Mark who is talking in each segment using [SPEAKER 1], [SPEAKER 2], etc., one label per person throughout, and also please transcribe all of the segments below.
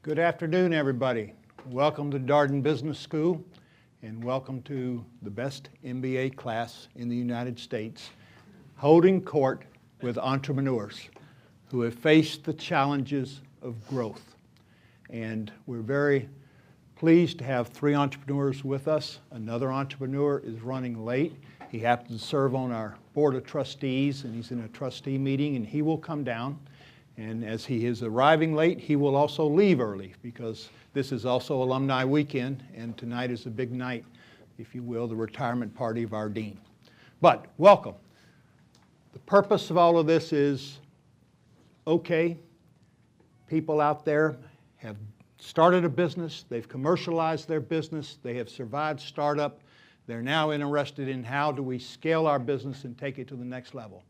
[SPEAKER 1] Good afternoon, everybody. Welcome to Darden Business School, and welcome to the best MBA class in the United States, holding court with entrepreneurs who have faced the challenges of growth. And we're very pleased to have three entrepreneurs with us. Another entrepreneur is running late. He happens to serve on our board of trustees, and he's in a trustee meeting, and he will come down. And as he is arriving late, he will also leave early because this is also alumni weekend, and tonight is a big night, if you will, the retirement party of our dean. But welcome. The purpose of all of this is, okay, people out there have started a business, they've commercialized their business, they have survived startup, they're now interested in how do we scale our business and take it to the next level.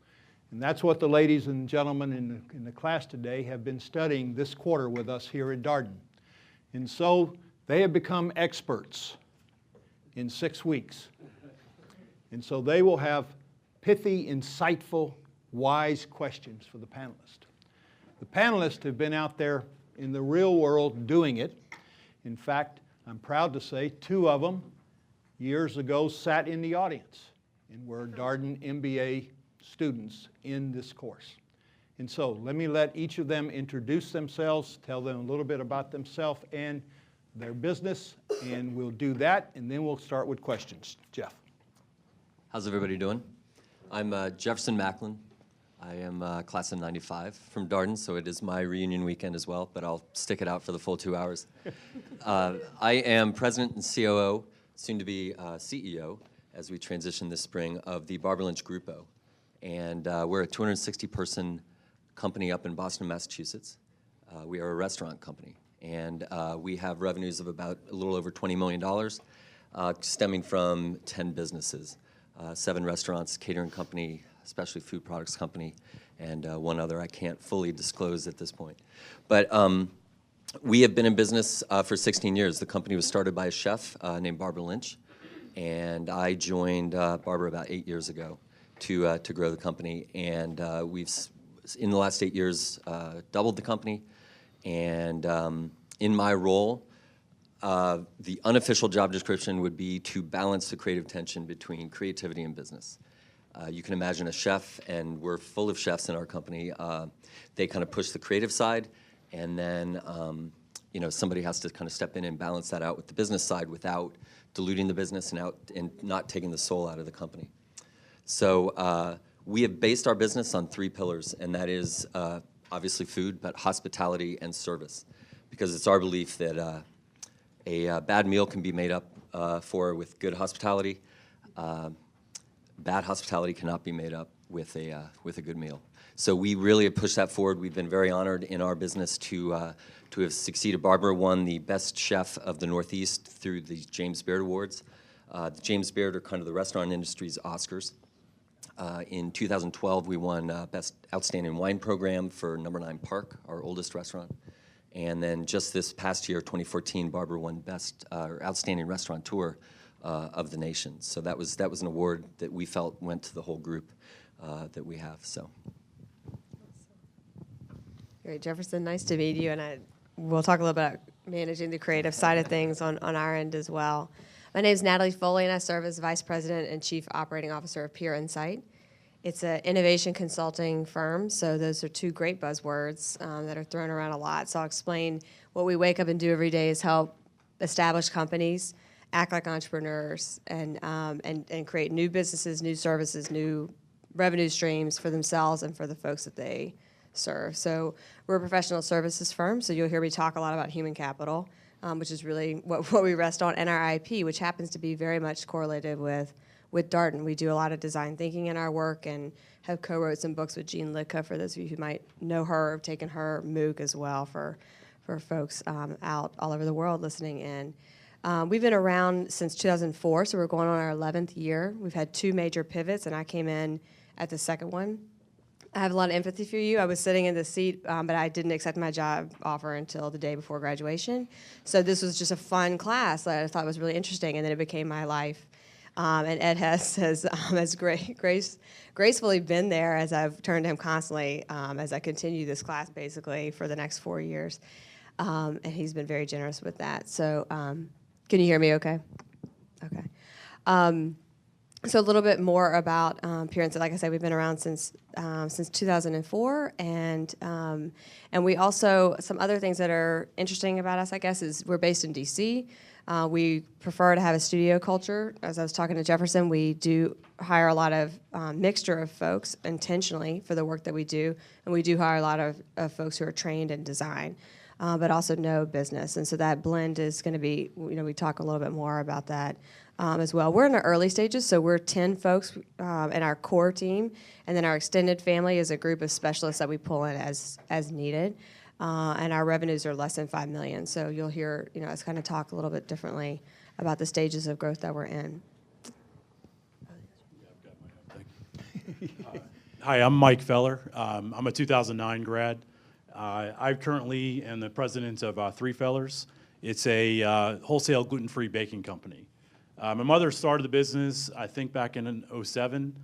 [SPEAKER 1] And that's what the ladies and gentlemen in the class today have been studying this quarter with us here at Darden. And so they have become experts in 6 weeks. And so they will have pithy, insightful, wise questions for the panelists. The panelists have been out there in the real world doing it. In fact, I'm proud to say 2 of them years ago sat in the audience and were Darden MBA students in this course. And so let me let each of them introduce themselves, tell them a little bit about themselves and their business, and we'll do that, and then we'll start with questions. Jeff.
[SPEAKER 2] How's everybody doing? I'm Jefferson Macklin. I am class of 95 from Darden, so it is my reunion weekend as well, but I'll stick it out for the full 2 hours. I am president and COO, soon to be CEO, as we transition this spring, of the Barber Lynch Grupo. And we're a 260-person company up in Boston, Massachusetts. We are a restaurant company, and we have revenues of about a little over $20 million, stemming from 10 businesses, 7 restaurants, catering company, specialty food products company, and one other I can't fully disclose at this point. But we have been in business for 16 years. The company was started by a chef named Barber Lynch, and I joined Barber about 8 years ago to grow the company, and we've, in the last 8 years, doubled the company. And in my role, the unofficial job description would be to balance the creative tension between creativity and business. You can imagine a chef, and we're full of chefs in our company. They kind of push the creative side, and then somebody has to kind of step in and balance that out with the business side without diluting the business and not taking the soul out of the company. So we have based our business on 3 pillars, and that is obviously food, but hospitality and service, because it's our belief that a bad meal can be made up for with good hospitality. Bad hospitality cannot be made up with a good meal. So we really have pushed that forward. We've been very honored in our business to have succeeded. Barber won the Best Chef of the Northeast through the James Beard Awards. The James Beard are kind of the restaurant industry's Oscars. In 2012, we won Best Outstanding Wine Program for No. 9 Park, our oldest restaurant. And then just this past year, 2014, Barber won Best Outstanding Restaurateur of the nation. So that was an award that we felt went to the whole group that we have. So.
[SPEAKER 3] Great, Jefferson. Nice to meet you, and we'll talk a little about managing the creative side of things on our end as well. My name is Natalie Foley, and I serve as Vice President and Chief Operating Officer of Pure Insight. It's an innovation consulting firm, so those are 2 great buzzwords that are thrown around a lot. So I'll explain what we wake up and do every day is help established companies act like entrepreneurs and create new businesses, new services, new revenue streams for themselves and for the folks that they serve. So we're a professional services firm, so you'll hear me talk a lot about human capital, which is really what we rest on, and our IP, which happens to be very much correlated with Darden. We do a lot of design thinking in our work and have co-wrote some books with Jean Litka, for those of you who might know her, have taken her MOOC as well for folks out all over the world listening in. We've been around since 2004, so we're going on our 11th year. We've had 2 major pivots, and I came in at the second one. I have a lot of empathy for you. I was sitting in the seat, but I didn't accept my job offer until the day before graduation. So this was just a fun class that I thought was really interesting, and then it became my life. And Ed has gracefully been there as I've turned to him constantly as I continue this class basically for the next 4 years. and he's been very generous with that. So can you hear me okay? Okay. So a little bit more about Pure Insight. Like I said, we've been around since 2004, and we also, some other things that are interesting about us, I guess, is we're based in D.C. We prefer to have a studio culture. As I was talking to Jefferson, we do hire a lot of mixture of folks intentionally for the work that we do, and we do hire a lot of folks who are trained in design, but also know business. And so that blend is going to be, we talk a little bit more about that as well. We're in the early stages, so we're 10 folks in our core team, and then our extended family is a group of specialists that we pull in as needed. And our revenues are less than $5 million. So you'll hear, us kind of talk a little bit differently about the stages of growth that we're in.
[SPEAKER 4] Hi, I'm Mike Feller. I'm a 2009 grad. I currently am the president of Three Fellers. It's a wholesale gluten-free baking company. My mother started the business, I think, back in '07.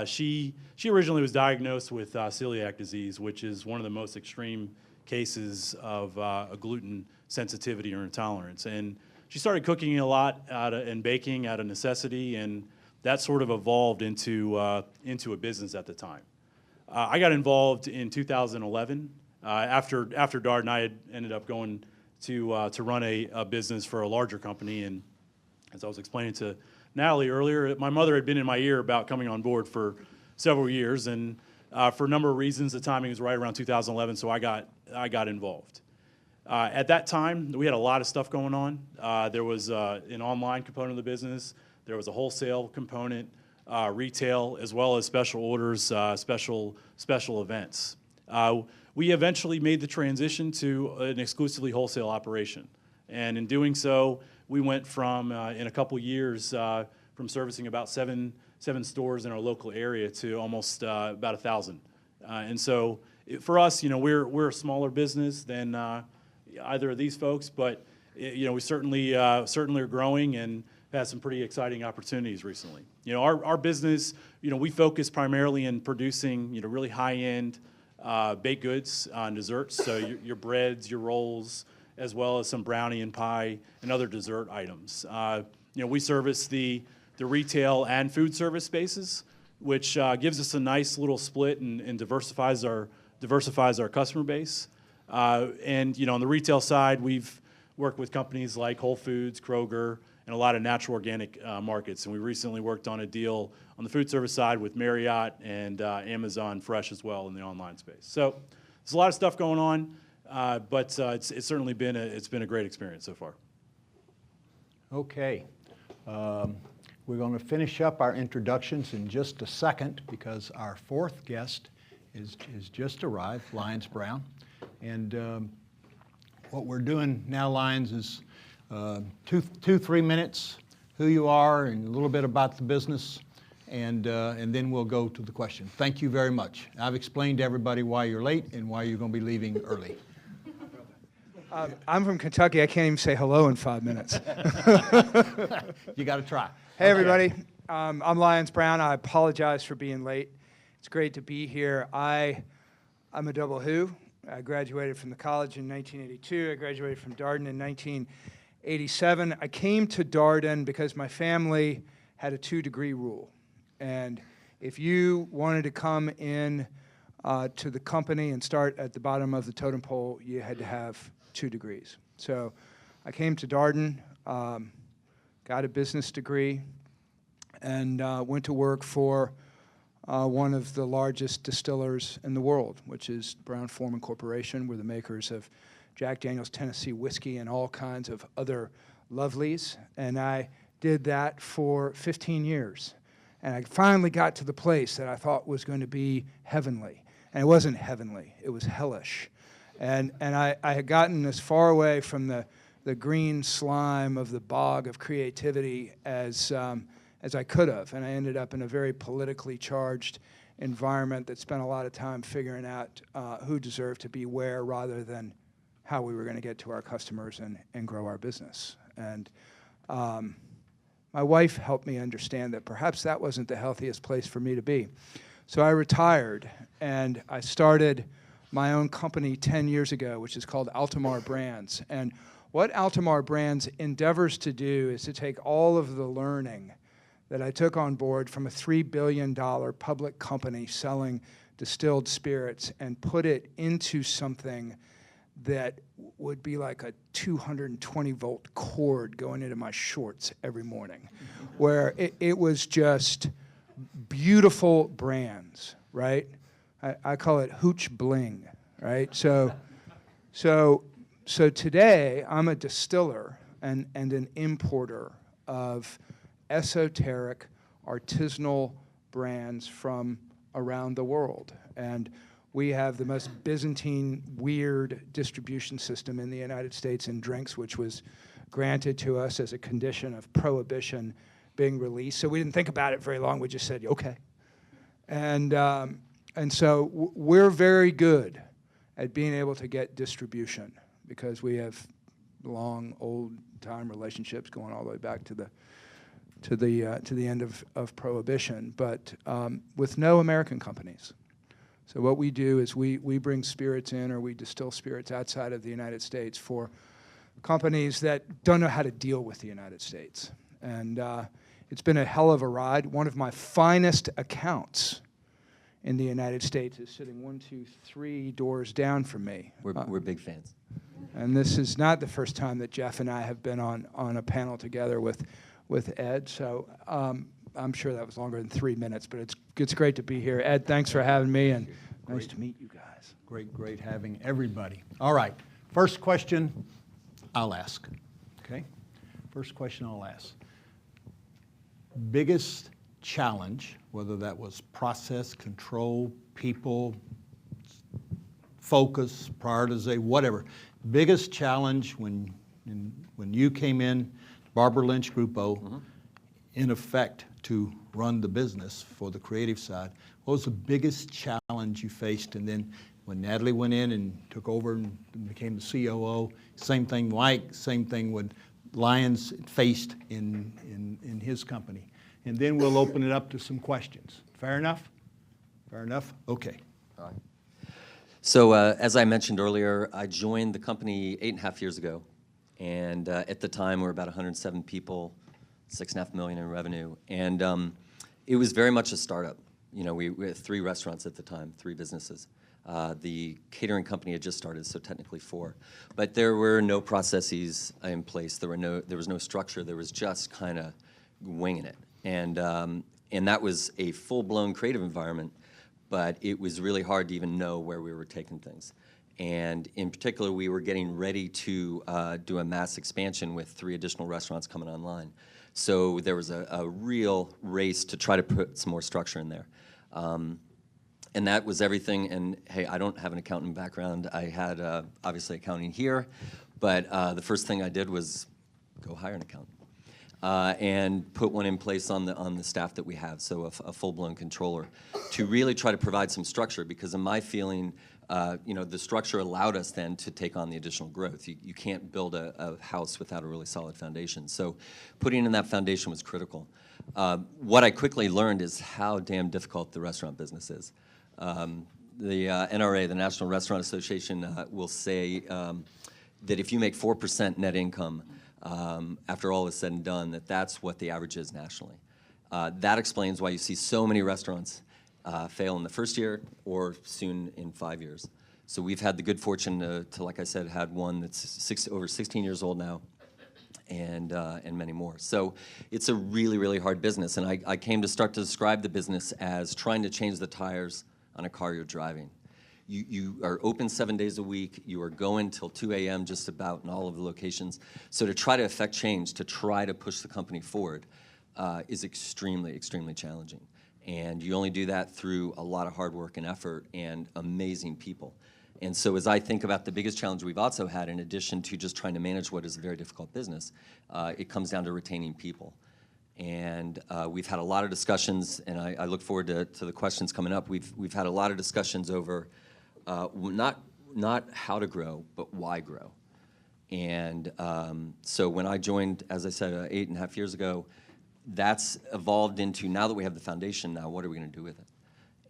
[SPEAKER 4] She originally was diagnosed with celiac disease, which is one of the most extreme cases of a gluten sensitivity or intolerance. And she started cooking a lot and baking out of necessity, and that sort of evolved into a business at the time. I got involved in 2011 after Darden. I had ended up going to run a business for a larger company, and as I was explaining to Natalie earlier, my mother had been in my ear about coming on board for several years, and for a number of reasons, the timing was right around 2011, so I got involved. At that time, we had a lot of stuff going on. There was an online component of the business. There was a wholesale component, retail, as well as special orders, special events. We eventually made the transition to an exclusively wholesale operation, and in doing so, we went from, in a couple years, from servicing about seven stores in our local area to almost about 1,000. And so for us, we're a smaller business than either of these folks, but we certainly are growing and had some pretty exciting opportunities recently. Our business, we focus primarily in producing, really high-end baked goods and desserts, so your breads, your rolls, as well as some brownie and pie and other dessert items. We service the retail and food service spaces, which gives us a nice little split and diversifies our customer base. And on the retail side, we've worked with companies like Whole Foods, Kroger, and a lot of natural organic markets. And we recently worked on a deal on the food service side with Marriott and Amazon Fresh as well in the online space. So there's a lot of stuff going on. But it's certainly been a great experience so far.
[SPEAKER 1] Okay. We're going to finish up our introductions in just a second because our fourth guest is just arrived, Lyons Brown. And what we're doing now, Lyons, is 2-3 minutes, who you are and a little bit about the business, and then we'll go to the question. Thank you very much. I've explained to everybody why you're late and why you're going to be leaving early.
[SPEAKER 5] I'm from Kentucky. I can't even say hello in 5 minutes.
[SPEAKER 1] You got to try.
[SPEAKER 5] Hey, everybody. I'm Lyons Brown. I apologize for being late. It's great to be here. I'm a double who. I graduated from the college in 1982. I graduated from Darden in 1987. I came to Darden because my family had a 2-degree rule. And if you wanted to come in to the company and start at the bottom of the totem pole, you had to have 2 degrees. So I came to Darden, got a business degree, and went to work for one of the largest distillers in the world, which is Brown-Forman Corporation. We're the makers of Jack Daniel's Tennessee whiskey and all kinds of other lovelies. And I did that for 15 years. And I finally got to the place that I thought was going to be heavenly. And it wasn't heavenly, it was hellish. And I had gotten as far away from the green slime of the bog of creativity as I could have. And I ended up in a very politically charged environment that spent a lot of time figuring out who deserved to be where rather than how we were going to get to our customers and grow our business. And my wife helped me understand that perhaps that wasn't the healthiest place for me to be. So I retired, and I started my own company 10 years ago, which is called Altamar Brands. And what Altamar Brands endeavors to do is to take all of the learning that I took on board from a $3 billion public company selling distilled spirits and put it into something that would be like a 220-volt cord going into my shorts every morning, where it was just beautiful brands, right? I call it hooch bling, right? So today, I'm a distiller and an importer of esoteric, artisanal brands from around the world. And we have the most Byzantine, weird distribution system in the United States in drinks, which was granted to us as a condition of prohibition being released. So we didn't think about it very long. We just said, okay. And so we're very good at being able to get distribution because we have long, old-time relationships going all the way back to the end of prohibition, but with no American companies. So what we do is we bring spirits in, or we distill spirits outside of the United States for companies that don't know how to deal with the United States. And it's been a hell of a ride. One of my finest accounts in the United States is sitting 1, 2, 3 doors down from me.
[SPEAKER 2] We're big fans.
[SPEAKER 5] And this is not the first time that Jeff and I have been on a panel together with Ed. So I'm sure that was longer than 3 minutes, but it's great to be here. Ed, thanks for having me, and nice to meet you guys.
[SPEAKER 1] Great having everybody. All right, first question I'll ask, okay? First question I'll ask. Biggest challenge, whether that was process, control, people, focus, prioritization, whatever. Biggest challenge when you came in, Barbara Lynch Group O, in effect to run the business for the creative side. What was the biggest challenge you faced? And then when Natalie went in and took over and became the COO, same thing Mike, same thing with Lyons faced in his company. And then we'll open it up to some questions. Fair enough? Fair enough? Okay.
[SPEAKER 2] All right. So as I mentioned earlier, I joined the company 8.5 years ago. And at the time, we were about 107 people, $6.5 million in revenue. And it was very much a startup. You know, we had 3 restaurants at the time, 3 businesses. The catering company had just started, so technically 4. But there were no processes in place. There was no structure. There was just kind of winging it. And that was a full-blown creative environment, but it was really hard to even know where we were taking things. And in particular, we were getting ready to do a mass expansion with 3 additional restaurants coming online. So there was a real race to try to put some more structure in there. And that was everything. And hey, I don't have an accounting background. I had obviously accounting here, but the first thing I did was go hire an accountant. And put one in place on the staff that we have, so a full-blown controller, to really try to provide some structure, because in my feeling, you know, the structure allowed us then to take on the additional growth. You can't build a house without a really solid foundation. So putting in that foundation was critical. What I quickly learned is how damn difficult the restaurant business is. The NRA, the National Restaurant Association, will say that if you make 4% net income, after all is said and done, that's what the average is nationally. That explains why you see so many restaurants fail in the first year or soon in 5 years. So we've had the good fortune to, like I said, had one that's over 16 years old now, and many more. So it's a really, really hard business. And I came to start to describe the business as trying to change the tires on a car you're driving. You are open 7 days a week. You are going till 2 a.m. just about in all of the locations. So to try to affect change, to try to push the company forward, is extremely, extremely challenging. And you only do that through a lot of hard work and effort and amazing people. And so as I think about the biggest challenge we've also had, in addition to just trying to manage what is a very difficult business, it comes down to retaining people. And we've had a lot of discussions, and I look forward to the questions coming up. We've had a lot of discussions over not how to grow, but why grow. And so when I joined, as I said, 8.5 years ago, that's evolved into, now that we have the foundation, now what are we going to do with it?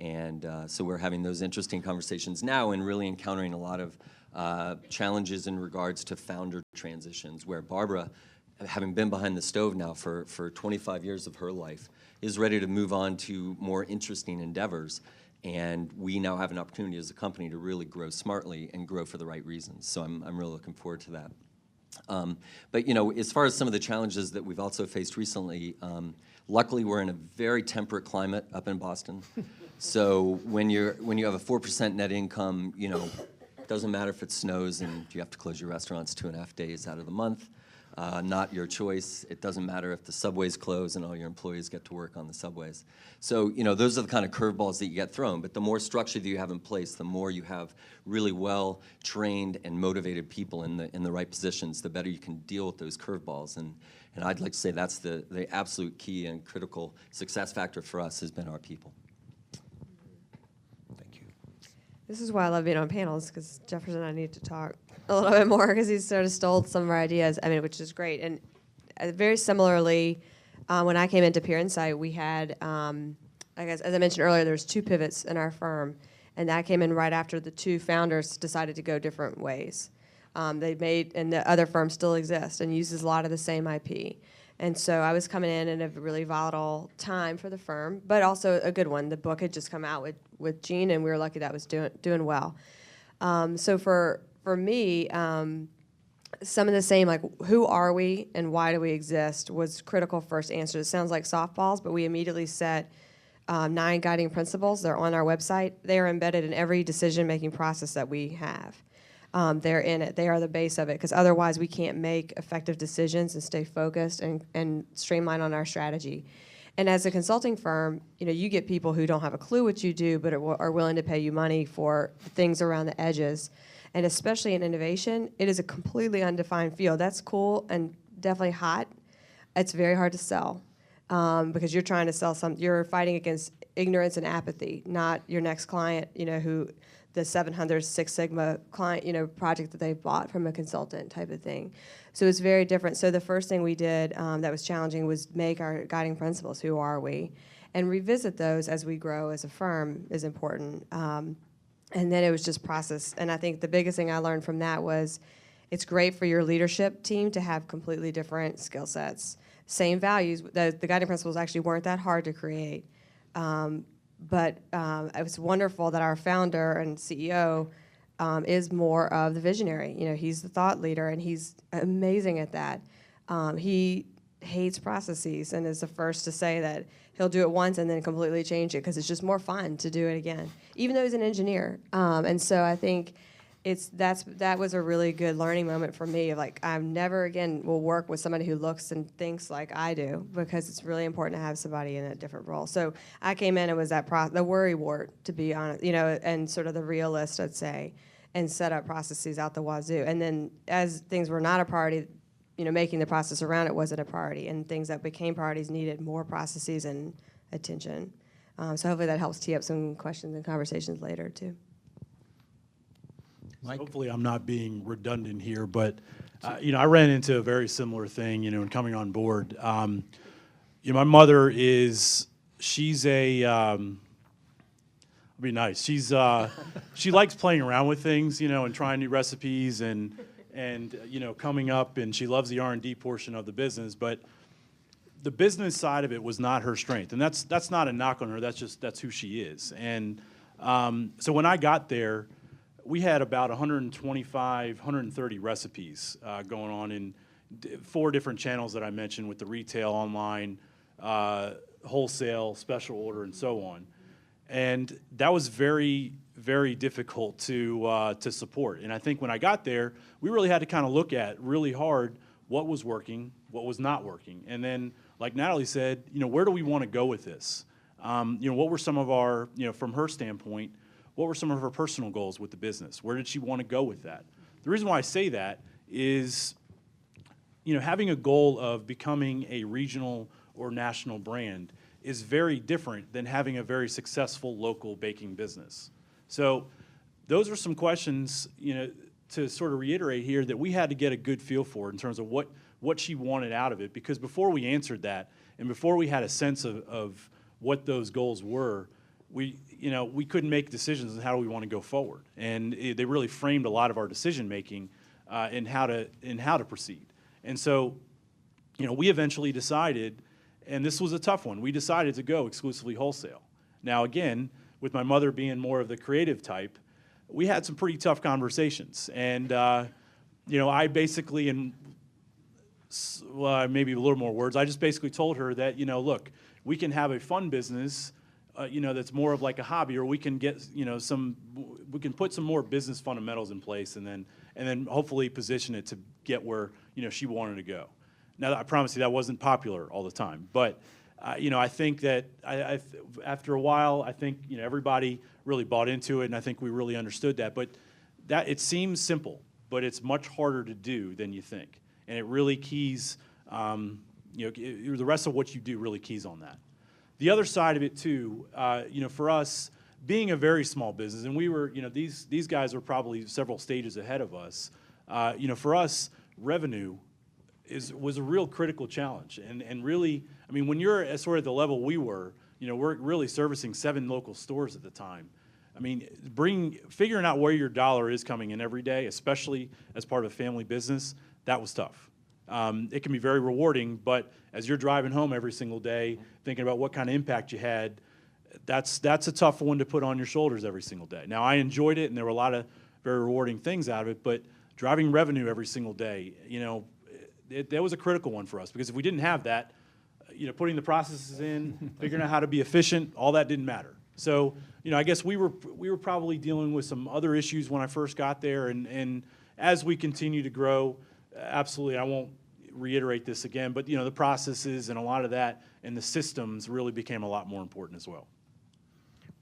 [SPEAKER 2] And so we're having those interesting conversations now and really encountering a lot of challenges in regards to founder transitions, where Barbara, having been behind the stove now for 25 years of her life, is ready to move on to more interesting endeavors. And we now have an opportunity as a company to really grow smartly and grow for the right reasons. So I'm really looking forward to that. But you know, as far as some of the challenges that we've also faced recently, luckily we're in a very temperate climate up in Boston. So when you have a 4% net income, you know, doesn't matter if it snows and you have to close your restaurants 2.5 days out of the month. Not your choice. It doesn't matter if the subways close and all your employees get to work on the subways. So, you know, those are the kind of curveballs that you get thrown. But the more structure that you have in place, the more you have really well-trained and motivated people in the right positions, the better you can deal with those curveballs. And I'd like to say that's the absolute key and critical success factor for us has been our people.
[SPEAKER 1] Thank you.
[SPEAKER 3] This is why I love being on panels, because Jefferson and I need to talk a little bit more, because he's sort of stole some of our ideas, I mean, which is great. And very similarly, when I came into Peer Insight, we had, I guess, as I mentioned earlier, there's 2 pivots in our firm, and that came in right after the 2 founders decided to go different ways. They made, and the other firm still exists and uses a lot of the same IP. And so I was coming in a really volatile time for the firm, but also a good one. The book had just come out with Gene, and we were lucky that was doing well. So for me, some of the same, like, who are we and why do we exist was critical first answer. It sounds like softballs, but we immediately set 9 guiding principles. They're on our website. They are embedded in every decision-making process that we have. They're in it. They are the base of it, because otherwise we can't make effective decisions and stay focused and streamline on our strategy. And as a consulting firm, you know, you get people who don't have a clue what you do, but are willing to pay you money for things around the edges. And especially in innovation, it is a completely undefined field. That's cool and definitely hot. It's very hard to sell because you're trying to sell something. You're fighting against ignorance and apathy, not your next client, you know, who the 700 Six Sigma client, you know, project that they bought from a consultant type of thing. So it's very different. So the first thing we did that was challenging was make our guiding principles, who are we, and revisit those as we grow as a firm is important. And then it was just process. And I think the biggest thing I learned from that was it's great for your leadership team to have completely different skill sets, same values. The guiding principles actually weren't that hard to create. But it was wonderful that our founder and CEO is more of the visionary. You know, he's the thought leader, and he's amazing at that. He hates processes and is the first to say that he'll do it once and then completely change it because it's just more fun to do it again, even though he's an engineer. And so I think that was a really good learning moment for me. Of like, I never again will work with somebody who looks and thinks like I do, because it's really important to have somebody in a different role. So I came in and was the worry wart, to be honest, you know, and sort of the realist, I'd say, and set up processes out the wazoo. And then as things were not a priority, you know, making the process around it wasn't a priority, and things that became priorities needed more processes and attention. So hopefully that helps tee up some questions and conversations later too.
[SPEAKER 1] Mike?
[SPEAKER 4] Hopefully I'm not being redundant here, but you know, I ran into a very similar thing, you know, in coming on board. You know, my mother she's a, I'll be nice. She likes playing around with things, you know, and trying new recipes and you know, coming up, and she loves the R&D portion of the business, but the business side of it was not her strength. And that's not a knock on her, that's who she is. And so when I got there, we had about 125, 130 recipes going on in 4 different channels that I mentioned, with the retail, online, wholesale, special order, and so on. And that was very, very difficult to support. And I think when I got there, we really had to kind of look at really hard what was working, what was not working. And then, like Natalie said, you know, where do we want to go with this? You know, what were some of our, you know, from her standpoint, what were some of her personal goals with the business? Where did she want to go with that? The reason why I say that is, you know, having a goal of becoming a regional or national brand is very different than having a very successful local baking business. So those are some questions, you know, to sort of reiterate here, that we had to get a good feel for in terms of what she wanted out of it. Because before we answered that, and before we had a sense of what those goals were, we couldn't make decisions on how do we want to go forward. And they really framed a lot of our decision making in how to proceed. And so, we eventually decided, and this was a tough one, we decided to go exclusively wholesale. Now again, with my mother being more of the creative type, we had some pretty tough conversations. And I basically, maybe a little more words, I just basically told her that, look, we can have a fun business, that's more of like a hobby, or we can get, we can put some more business fundamentals in place, and then hopefully position it to get where, she wanted to go. Now, I promise you that wasn't popular all the time, but, I think that after a while, I think, everybody really bought into it, and I think we really understood that. But that it seems simple, but it's much harder to do than you think, and it really keys, the rest of what you do really keys on that. The other side of it too, for us, being a very small business, and we were, these guys were probably several stages ahead of us. For us, revenue was a real critical challenge, and really, when you're at sort of the level we were, we're really servicing 7 local stores at the time. Figuring out where your dollar is coming in every day, especially as part of a family business, that was tough. It can be very rewarding, but as you're driving home every single day, thinking about what kind of impact you had, that's a tough one to put on your shoulders every single day. Now, I enjoyed it, and there were a lot of very rewarding things out of it, but driving revenue every single day, that was a critical one for us, because if we didn't have that, putting the processes in, figuring out how to be efficient, all that didn't matter. So, I guess we were probably dealing with some other issues when I first got there, and as we continue to grow, absolutely, I won't reiterate this again, but the processes and a lot of that and the systems really became a lot more important as well.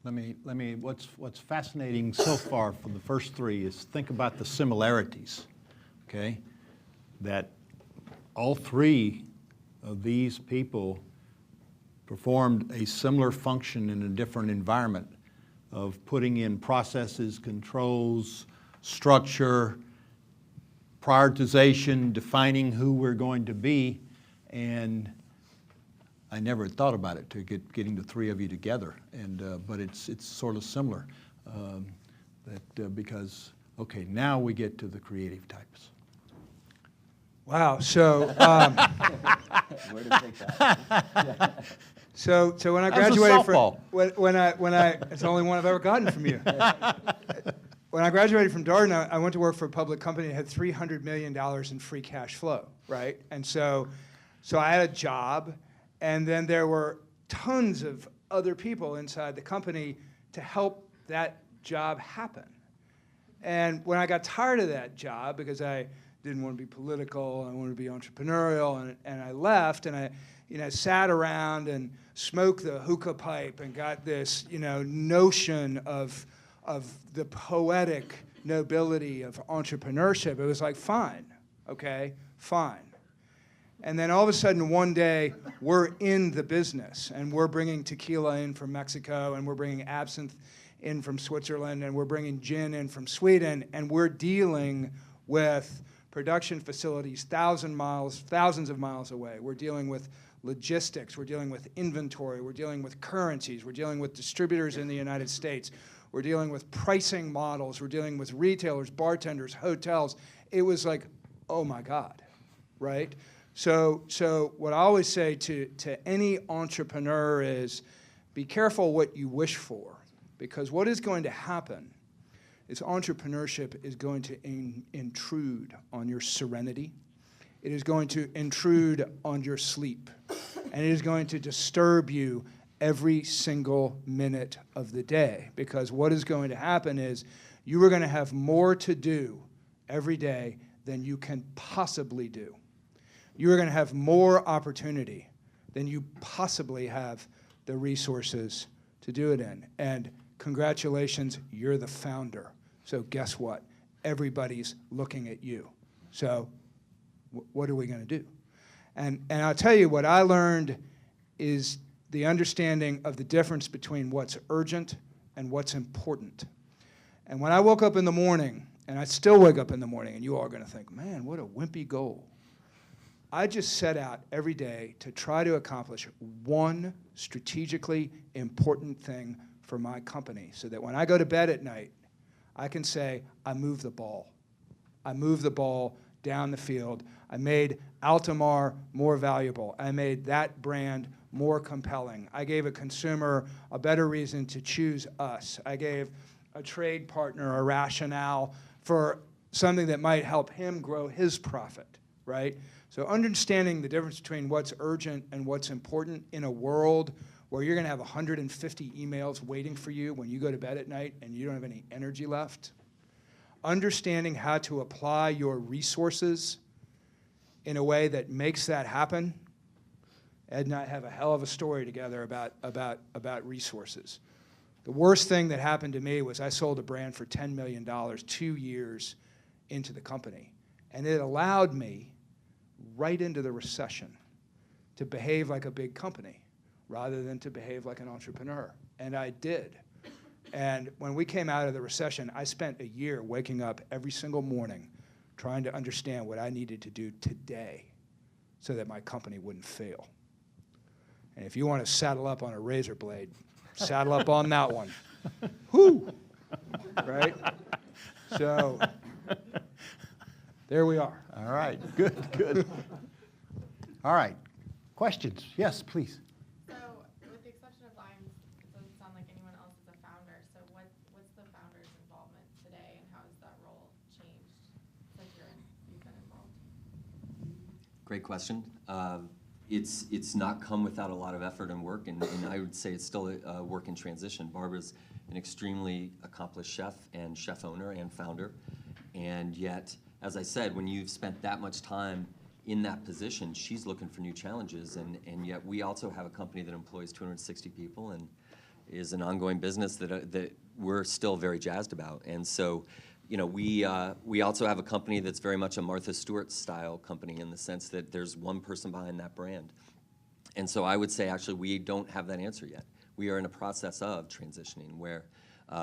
[SPEAKER 1] What's fascinating so far for the first 3 is think about the similarities, okay? That all 3 of these people performed a similar function in a different environment of putting in processes, controls, structure, prioritization, defining who we're going to be, and I never had thought about it to getting the 3 of you together, but it's sort of similar, because okay, now we get to the creative types.
[SPEAKER 5] Wow. So,
[SPEAKER 6] Where to take that?
[SPEAKER 5] so when I
[SPEAKER 1] That was a
[SPEAKER 5] graduated from
[SPEAKER 1] softball.
[SPEAKER 5] when I it's the only one I've ever gotten from you. When I graduated from Darden, I went to work for a public company that had $300 million in free cash flow, right? And so I had a job, and then there were tons of other people inside the company to help that job happen. And when I got tired of that job, because I didn't want to be political, I wanted to be entrepreneurial, and I left, and I sat around and smoked the hookah pipe and got this, notion of the poetic nobility of entrepreneurship. It was like, fine, okay, fine. And then all of a sudden, one day, we're in the business, and we're bringing tequila in from Mexico, and we're bringing absinthe in from Switzerland, and we're bringing gin in from Sweden, and we're dealing with production facilities thousands of miles away. We're dealing with logistics, we're dealing with inventory, we're dealing with currencies, we're dealing with distributors in the United States, we're dealing with pricing models, we're dealing with retailers, bartenders, hotels. It was like, oh my God, right? So what I always say to any entrepreneur is, be careful what you wish for, because what is going to happen is entrepreneurship is going to intrude on your serenity. It is going to intrude on your sleep. And it is going to disturb you every single minute of the day, because what is going to happen is you are going to have more to do every day than you can possibly do. You are going to have more opportunity than you possibly have the resources to do it in. And congratulations, you're the founder. So guess what? Everybody's looking at you. So what are we going to do? And I'll tell you, what I learned is the understanding of the difference between what's urgent and what's important. And when I woke up in the morning, and I still wake up in the morning, and you all are going to think, man, what a wimpy goal. I just set out every day to try to accomplish one strategically important thing for my company so that when I go to bed at night, I can say, I moved the ball. I moved the ball down the field. I made Altamar more valuable. I made that brand more compelling. I gave a consumer a better reason to choose us. I gave a trade partner a rationale for something that might help him grow his profit, right? So understanding the difference between what's urgent and what's important in a world where you're going to have 150 emails waiting for you when you go to bed at night and you don't have any energy left. Understanding how to apply your resources in a way that makes that happen. Ed and I have a hell of a story together about resources. The worst thing that happened to me was I sold a brand for $10 million 2 years into the company. And it allowed me, right into the recession, to behave like a big company rather than to behave like an entrepreneur. And I did. And when we came out of the recession, I spent a year waking up every single morning trying to understand what I needed to do today so that my company wouldn't fail. And if you want to saddle up on a razor blade, saddle up on that one. Whoo! Right? So, there we are.
[SPEAKER 1] All right, good, good. All right, questions? Yes, please.
[SPEAKER 7] So, with the exception of Lions, it doesn't sound like anyone else is a founder. So, what's the founder's involvement today, and how has that role changed since you've been involved?
[SPEAKER 2] Great question. It's not come without a lot of effort and work, and I would say it's still a work in transition. Barbara's an extremely accomplished chef and chef owner and founder, and yet, as I said, when you've spent that much time in that position, she's looking for new challenges, and yet we also have a company that employs 260 people and is an ongoing business that we're still very jazzed about. And so, you know, we also have a company that's very much a Martha Stewart style company in the sense that there's one person behind that brand. And so I would say actually we don't have that answer yet. We are in a process of transitioning where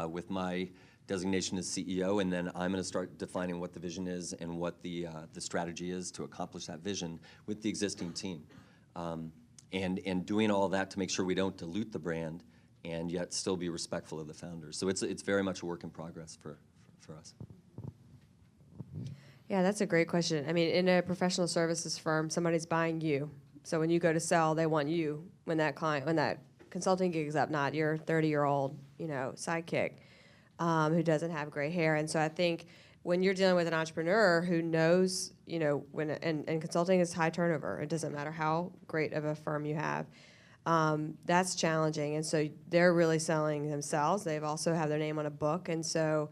[SPEAKER 2] with my designation as CEO, and then I'm going to start defining what the vision is and what the strategy is to accomplish that vision with the existing team. And doing all that to make sure we don't dilute the brand and yet still be respectful of the founders. So it's very much a work in progress for us.
[SPEAKER 3] Yeah, that's a great question. I mean, in a professional services firm, somebody's buying you. So when you go to sell, they want you when that consulting gig is up, not your 30-year-old, sidekick who doesn't have gray hair. And so I think when you're dealing with an entrepreneur who knows, and consulting is high turnover. It doesn't matter how great of a firm you have. That's challenging. And so they're really selling themselves. They've also have their name on a book. And so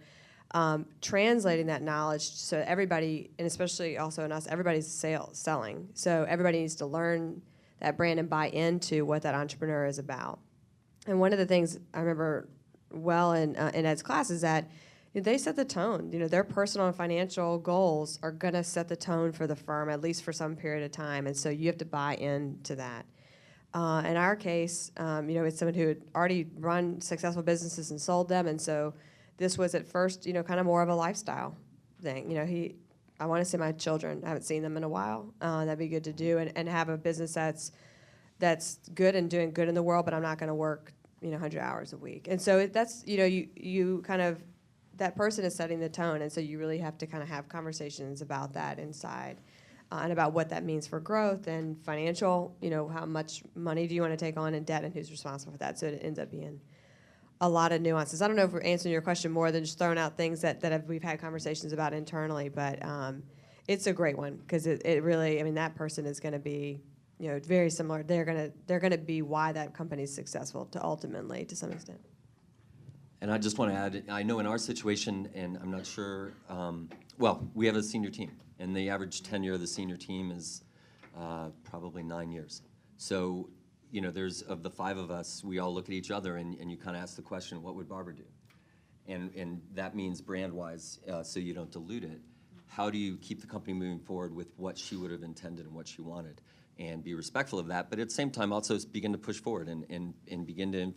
[SPEAKER 3] translating that knowledge so everybody, and especially also in us, everybody's selling. So everybody needs to learn that brand and buy into what that entrepreneur is about. And one of the things I remember well in Ed's class is that they set the tone. Their personal and financial goals are going to set the tone for the firm, at least for some period of time. And so you have to buy into that. In our case, it's someone who had already run successful businesses and sold them. And so this was at first, kind of more of a lifestyle thing. I want to see my children. I haven't seen them in a while. That'd be good to do, and have a business that's good and doing good in the world. But I'm not going to work, 100 hours a week. And so that's, you kind of, that person is setting the tone, and so you really have to kind of have conversations about that inside, and about what that means for growth and financial. How much money do you want to take on in debt, and who's responsible for that? So it ends up being a lot of nuances. I don't know if we're answering your question more than just throwing out things that we've had conversations about internally, but it's a great one because it really, that person is going to be, very similar. They're going to be why that company is successful ultimately to some extent.
[SPEAKER 2] And I just want to add, I know in our situation, and I'm not sure, we have a senior team, and the average tenure of the senior team is probably 9 years. So, there's, of the 5 of us, we all look at each other and you kind of ask the question, what would Barbara do? And that means brand-wise, so you don't dilute it. How do you keep the company moving forward with what she would have intended and what she wanted? And be respectful of that, but at the same time also begin to push forward and begin to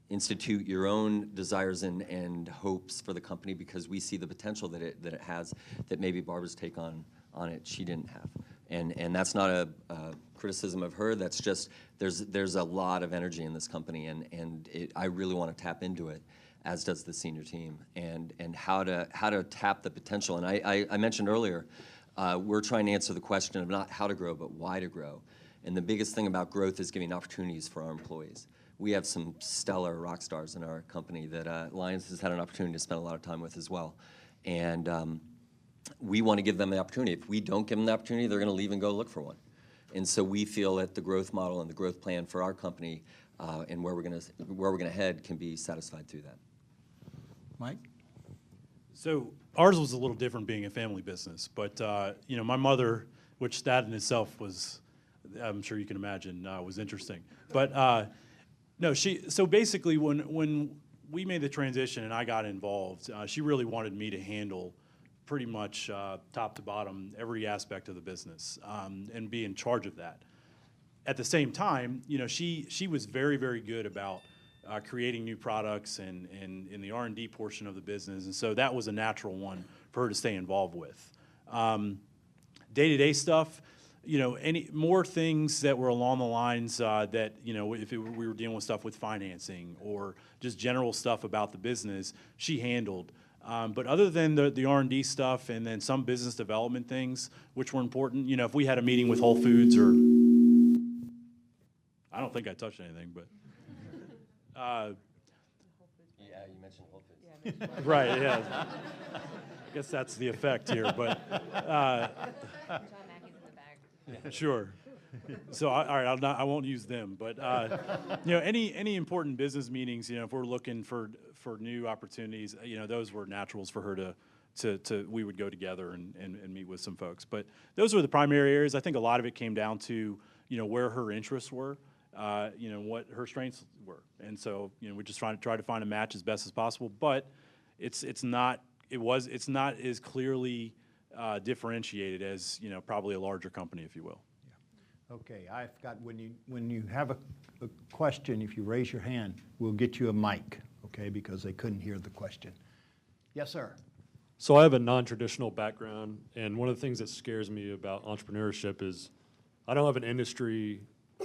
[SPEAKER 2] institute your own desires and hopes for the company, because we see the potential that it has that maybe Barbara's take on it she didn't have. And that's not a criticism of her. That's just there's a lot of energy in this company, and I really want to tap into it, as does the senior team, and how to tap the potential. And I mentioned earlier, we're trying to answer the question of not how to grow, but why to grow. And the biggest thing about growth is giving opportunities for our employees. We have some stellar rock stars in our company that Lions has had an opportunity to spend a lot of time with as well. And we want to give them the opportunity. If we don't give them the opportunity, they're going to leave and go look for one. And so we feel that the growth model and the growth plan for our company and where we're going to head can be satisfied through that.
[SPEAKER 1] Mike?
[SPEAKER 4] So ours was a little different being a family business, but you know, my mother, which that in itself was, I'm sure you can imagine, was interesting. But no, so basically when we made the transition and I got involved, she really wanted me to handle pretty much top to bottom every aspect of the business and be in charge of that. At the same time, you know, she was very, very good about creating new products and in the R&D portion of the business, and so that was a natural one for her to stay involved with. Day-to-day stuff, you know, any more things that were along the lines that, you know, we were dealing with stuff with financing or just general stuff about the business, she handled. But other than the R&D stuff and then some business development things, which were important, you know, if we had a meeting with Whole Foods or, I don't think I touched anything, but.
[SPEAKER 2] Yeah, you mentioned Whole Foods.
[SPEAKER 4] Right, yeah. I guess that's the effect here, but. Sure. So, all right, I won't use them, but you know, any important business meetings, you know, if we're looking for new opportunities, you know, those were naturals for her to we would go together and meet with some folks. But those were the primary areas. I think a lot of it came down to, you know, where her interests were, you know, what her strengths were, and so, you know, we just try to find a match as best as possible. But it's not as clearly differentiated as, you know, probably a larger company, if you will.
[SPEAKER 1] Okay, I've got, when you have a question, if you raise your hand, we'll get you a mic, okay, because they couldn't hear the question. Yes, sir.
[SPEAKER 8] So I have a non-traditional background, and one of the things that scares me about entrepreneurship is I don't have an industry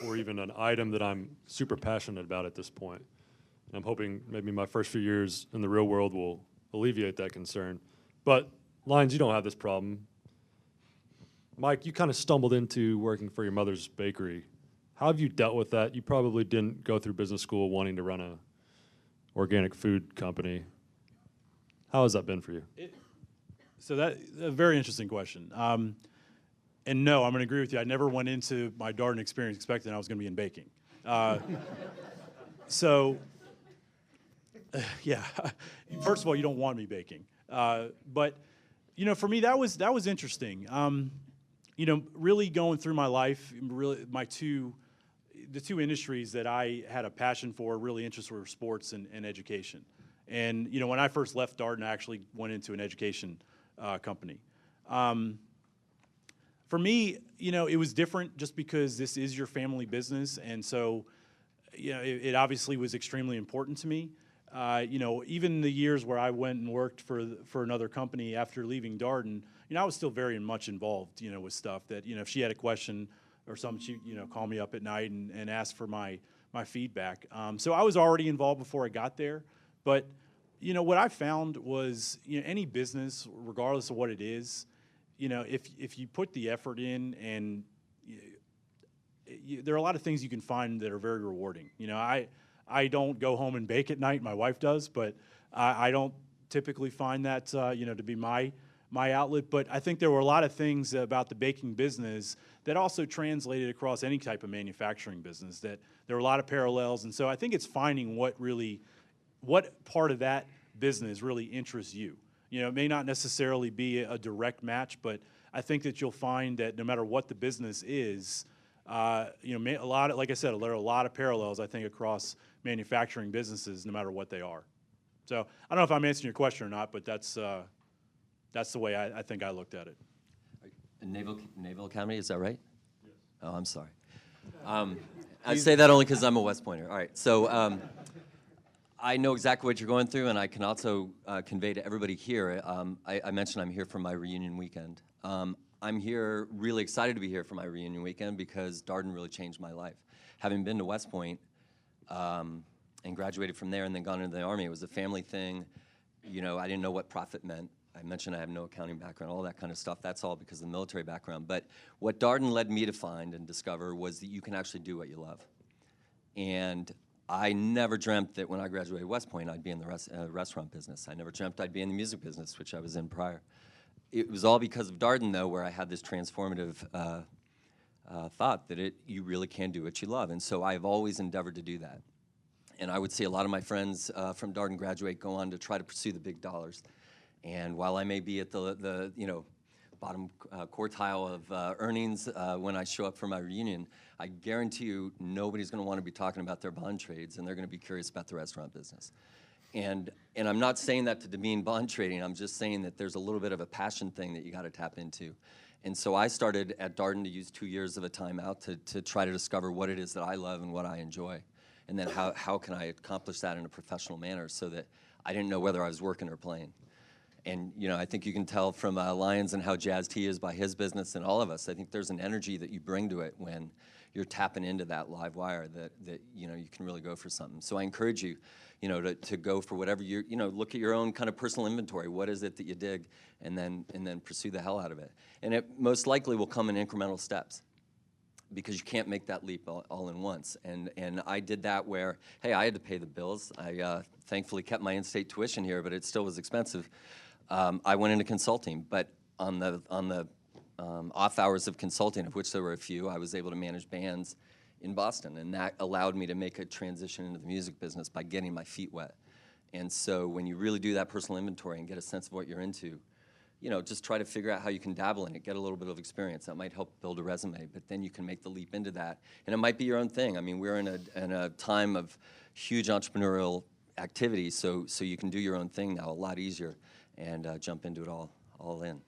[SPEAKER 8] or even an item that I'm super passionate about at this point. And I'm hoping maybe my first few years in the real world will alleviate that concern. But Lions, you don't have this problem. Mike, you kind of stumbled into working for your mother's bakery. How have you dealt with that? You probably didn't go through business school wanting to run a organic food company. How has that been for you?
[SPEAKER 4] So that's a very interesting question. And no, I'm going to agree with you. I never went into my Darden experience expecting I was going to be in baking. So, yeah, first of all, you don't want me baking. But, you know, for me, that was interesting. You know, really going through my life, really the two industries that I had a passion for, really interested were sports and education. And, you know, when I first left Darden, I actually went into an education company. For me, you know, it was different just because this is your family business, and so, you know, it obviously was extremely important to me. You know, even the years where I went and worked for another company after leaving Darden, you know, I was still very much involved, you know, with stuff that, you know, if she had a question or something, she, you know, call me up at night and ask for my feedback. So I was already involved before I got there. But, you know, what I found was, you know, any business, regardless of what it is, you know, if you put the effort in and there are a lot of things you can find that are very rewarding. You know, I don't go home and bake at night. My wife does, but I don't typically find that, you know, to be my outlet. But I think there were a lot of things about the baking business that also translated across any type of manufacturing business, that there were a lot of parallels. And so I think it's finding what part of that business really interests you. You know, it may not necessarily be a direct match, but I think that you'll find that no matter what the business is, you know, like I said, there are a lot of parallels, I think, across manufacturing businesses, no matter what they are. So I don't know if I'm answering your question or not, but that's the way I think I looked at it.
[SPEAKER 2] Naval Academy, is that right? Yes. Oh, I'm sorry. I say that only because I'm a West Pointer. All right, so I know exactly what you're going through, and I can also convey to everybody here. I mentioned I'm here for my reunion weekend. I'm here really excited to be here for my reunion weekend because Darden really changed my life. Having been to West Point and graduated from there and then gone into the Army, it was a family thing. You know, I didn't know what profit meant. I mentioned I have no accounting background, all that kind of stuff. That's all because of the military background. But what Darden led me to find and discover was that you can actually do what you love. And I never dreamt that when I graduated West Point, I'd be in the restaurant business. I never dreamt I'd be in the music business, which I was in prior. It was all because of Darden, though, where I had this transformative thought that you really can do what you love. And so I've always endeavored to do that. And I would see a lot of my friends from Darden graduate go on to try to pursue the big dollars. And while I may be at the bottom quartile of earnings when I show up for my reunion, I guarantee you nobody's going to want to be talking about their bond trades, and they're going to be curious about the restaurant business. And I'm not saying that to demean bond trading. I'm just saying that there's a little bit of a passion thing that you got to tap into. And so I started at Darden to use 2 years of a time out to try to discover what it is that I love and what I enjoy. And then how can I accomplish that in a professional manner so that I didn't know whether I was working or playing. And, you know, I think you can tell from Lyons and how jazzed he is by his business and all of us. I think there's an energy that you bring to it when you're tapping into that live wire that you know, you can really go for something. So I encourage you, you know, to go for whatever look at your own kind of personal inventory. What is it that you dig? And then pursue the hell out of it. And it most likely will come in incremental steps, because you can't make that leap all in once. And I did that where, hey, I had to pay the bills. I thankfully kept my in-state tuition here, but it still was expensive. I went into consulting, but on the off hours of consulting, of which there were a few, I was able to manage bands in Boston, and that allowed me to make a transition into the music business by getting my feet wet. And so when you really do that personal inventory and get a sense of what you're into, you know, just try to figure out how you can dabble in it, get a little bit of experience. That might help build a resume, but then you can make the leap into that. And it might be your own thing. I mean, we're in a time of huge entrepreneurial activity, so you can do your own thing now a lot easier and jump into it all in.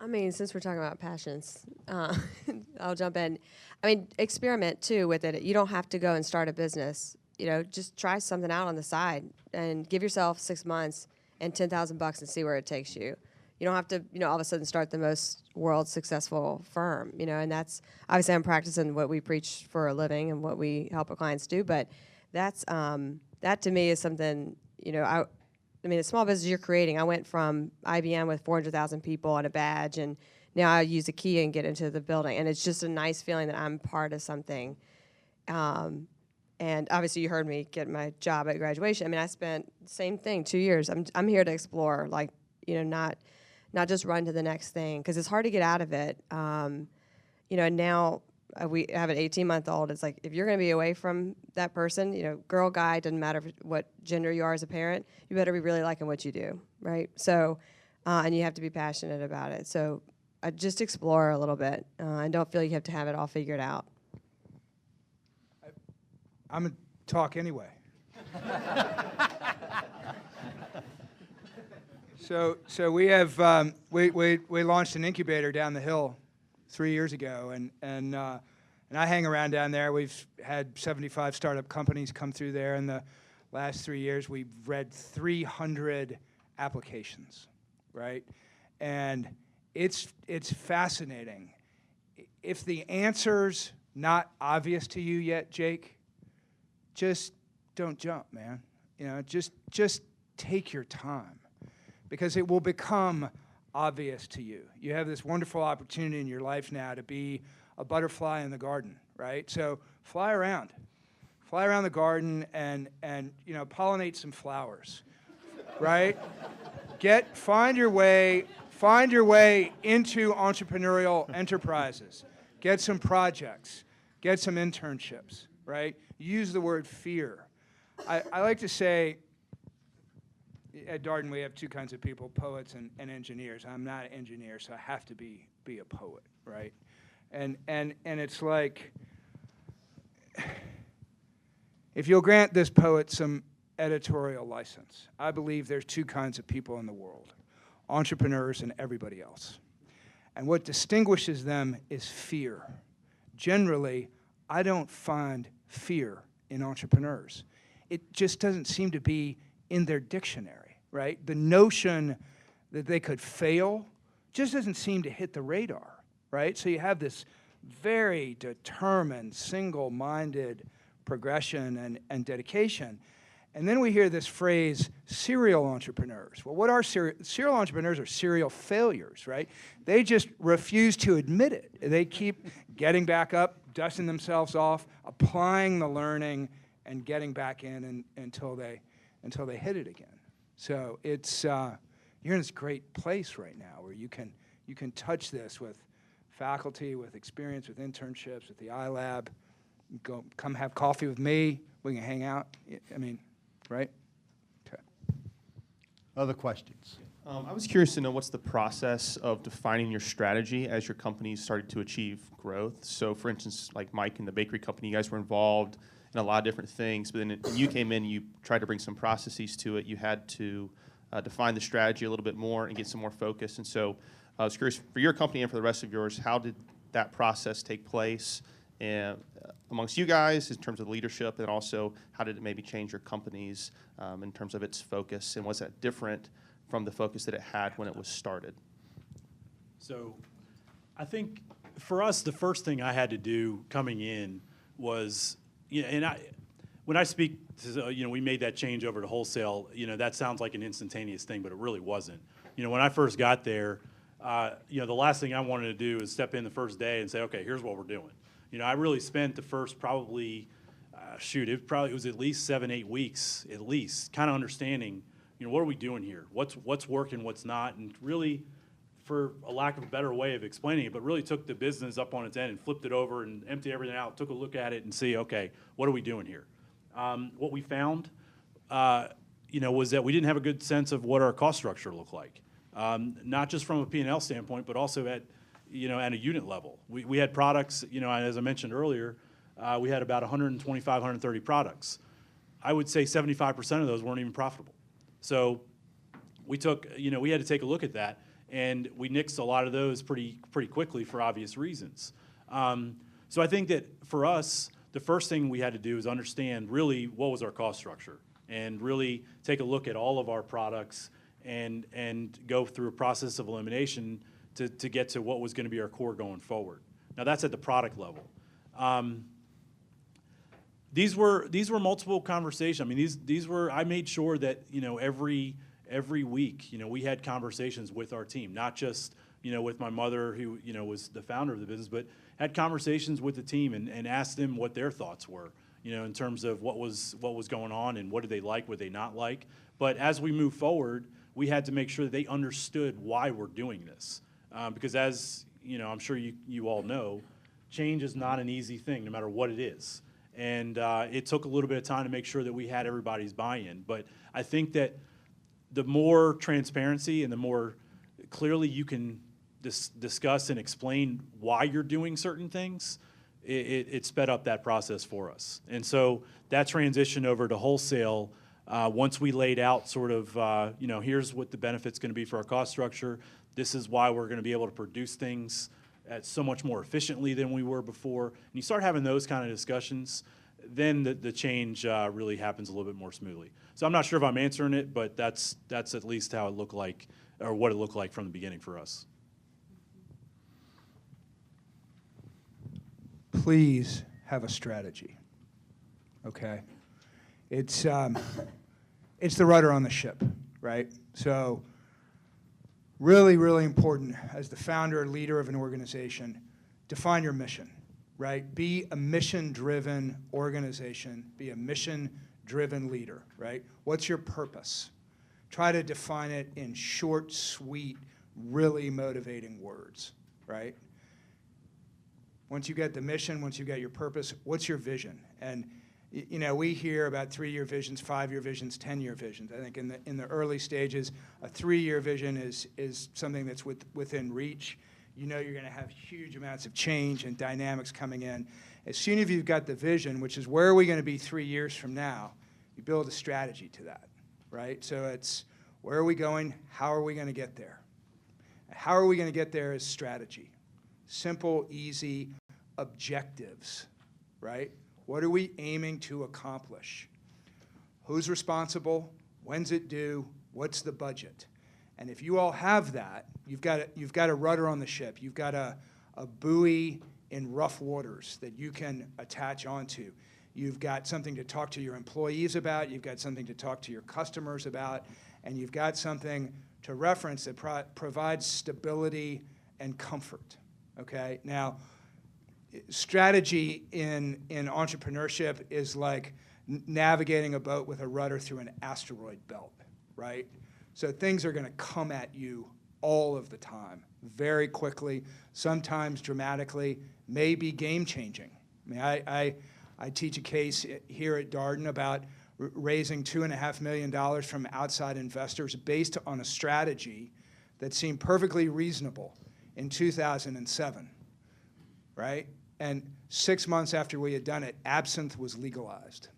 [SPEAKER 3] I mean, since we're talking about passions, I'll jump in. I mean, experiment too with it. You don't have to go and start a business. You know, just try something out on the side and give yourself 6 months and $10,000 and see where it takes you. You don't have to, you know, all of a sudden start the most world successful firm, you know, and that's, obviously I'm practicing what we preach for a living and what we help our clients do, but that's, that to me is something, you know, I mean, the small business you're creating, I went from IBM with 400,000 people on a badge, and now I use a key and get into the building, and it's just a nice feeling that I'm part of something. And obviously, you heard me get my job at graduation. I mean, I spent the same thing, 2 years. I'm here to explore, like, you know, not just run to the next thing, because it's hard to get out of it. You know, and now we have an 18-month-old. It's like, if you're going to be away from that person, you know, girl, guy, doesn't matter what gender you are as a parent, you better be really liking what you do, right? So, and you have to be passionate about it. So just explore a little bit, and don't feel you have to have it all figured out.
[SPEAKER 5] I'm going to talk anyway. So we have we launched an incubator down the hill 3 years ago, and I hang around down there. We've had 75 startup companies come through there in the last 3 years. We've read 300 applications, right? And it's fascinating. If the answer's not obvious to you yet, Jake, just don't jump, man. You know, just take your time, because it will become obvious to you. You have this wonderful opportunity in your life now to be a butterfly in the garden, right? So fly around the garden and you know, pollinate some flowers, right? Find your way into entrepreneurial enterprises. Get some projects, get some internships, right? Use the word fear. I like to say, at Darden we have two kinds of people, poets and engineers. I'm not an engineer, so I have to be a poet, right? And it's like, if you'll grant this poet some editorial license, I believe there's two kinds of people in the world, entrepreneurs and everybody else. And what distinguishes them is fear. Generally, I don't find fear in entrepreneurs. It just doesn't seem to be in their dictionary, right? The notion that they could fail just doesn't seem to hit the radar, right? So you have this very determined, single-minded progression and dedication. And then we hear this phrase, serial entrepreneurs. Well, what are serial entrepreneurs? Are serial failures, right? They just refuse to admit it. They keep getting back up, dusting themselves off, applying the learning, and getting back in until they hit it again. So it's you're in this great place right now where you can touch this with faculty, with experience, with internships, with the iLab. Come have coffee with me. We can hang out. I mean, right? Okay.
[SPEAKER 1] Other questions?
[SPEAKER 9] I was curious to know what's the process of defining your strategy as your company started to achieve growth. So, for instance, like Mike and the bakery company, you guys were involved in a lot of different things, but then when you came in, you tried to bring some processes to it. You had to define the strategy a little bit more and get some more focus. And so I was curious, for your company and for the rest of yours, how did that process take place amongst you guys in terms of leadership, and also how did it maybe change your companies in terms of its focus, and was that different from the focus that it had when it was started?
[SPEAKER 4] So I think for us, the first thing I had to do coming in was, when I speak to, we made that change over to wholesale, that sounds like an instantaneous thing, but it really wasn't. When I first got there, the last thing I wanted to do is step in the first day and say, okay, here's what we're doing. I really spent the first probably, it was at least 7-8 weeks, at least, kind of understanding, what are we doing here? What's working, what's not, and really, for a lack of a better way of explaining it, but really took the business up on its end and flipped it over and emptied everything out, took a look at it and see, okay, what are we doing here? What we found, was that we didn't have a good sense of what our cost structure looked like, not just from a P&L standpoint, but also at a unit level. We had products, as I mentioned earlier, we had about 125, 130 products. I would say 75% of those weren't even profitable. So we took, we had to take a look at that, and we nixed a lot of those pretty quickly for obvious reasons. So I think that for us, the first thing we had to do is understand really what was our cost structure, and really take a look at all of our products and go through a process of elimination to get to what was going to be our core going forward. Now that's at the product level. These were multiple conversations. I mean, these were, I made sure that, every week, we had conversations with our team, not just, with my mother who, was the founder of the business, but had conversations with the team and asked them what their thoughts were, in terms of what was going on and what did they like, what did they not like. But as we move forward, we had to make sure that they understood why we're doing this. Because as, I'm sure you all know, change is not an easy thing, no matter what it is. And it took a little bit of time to make sure that we had everybody's buy-in. But I think that the more transparency and the more clearly you can discuss and explain why you're doing certain things, it sped up that process for us. And so that transition over to wholesale, once we laid out sort of, here's what the benefit's going to be for our cost structure, this is why we're going to be able to produce things at so much more efficiently than we were before. And you start having those kind of discussions, then the change really happens a little bit more smoothly. So I'm not sure if I'm answering it, but that's at least how it looked like, or what it looked like from the beginning for us.
[SPEAKER 5] Please have a strategy, okay? It's the rudder on the ship, right? So really, really important as the founder or leader of an organization, define your mission, right? Be a mission-driven organization. Be a mission-driven leader, right? What's your purpose? Try to define it in short, sweet, really motivating words, right? Once you get the mission, once you get your purpose, what's your vision? And we hear about 3-year visions, 5-year visions, 10-year visions. I think in the early stages, a 3-year vision is something that's within reach. You're going to have huge amounts of change and dynamics coming in. As soon as you've got the vision, which is where are we going to be 3 years from now, you build a strategy to that, right? So it's where are we going? How are we going to get there? How are we going to get there is strategy. Simple, easy objectives, right? What are we aiming to accomplish? Who's responsible? When's it due? What's the budget? And if you all have that, you've got a rudder on the ship. You've got a buoy in rough waters that you can attach onto. You've got something to talk to your employees about. You've got something to talk to your customers about. And you've got something to reference that provides stability and comfort, okay? Now, strategy in entrepreneurship is like navigating a boat with a rudder through an asteroid belt, right? So things are going to come at you all of the time, very quickly, sometimes dramatically, maybe game-changing. I mean, I teach a case here at Darden about raising $2.5 million from outside investors based on a strategy that seemed perfectly reasonable in 2007, right? And 6 months after we had done it, absinthe was legalized.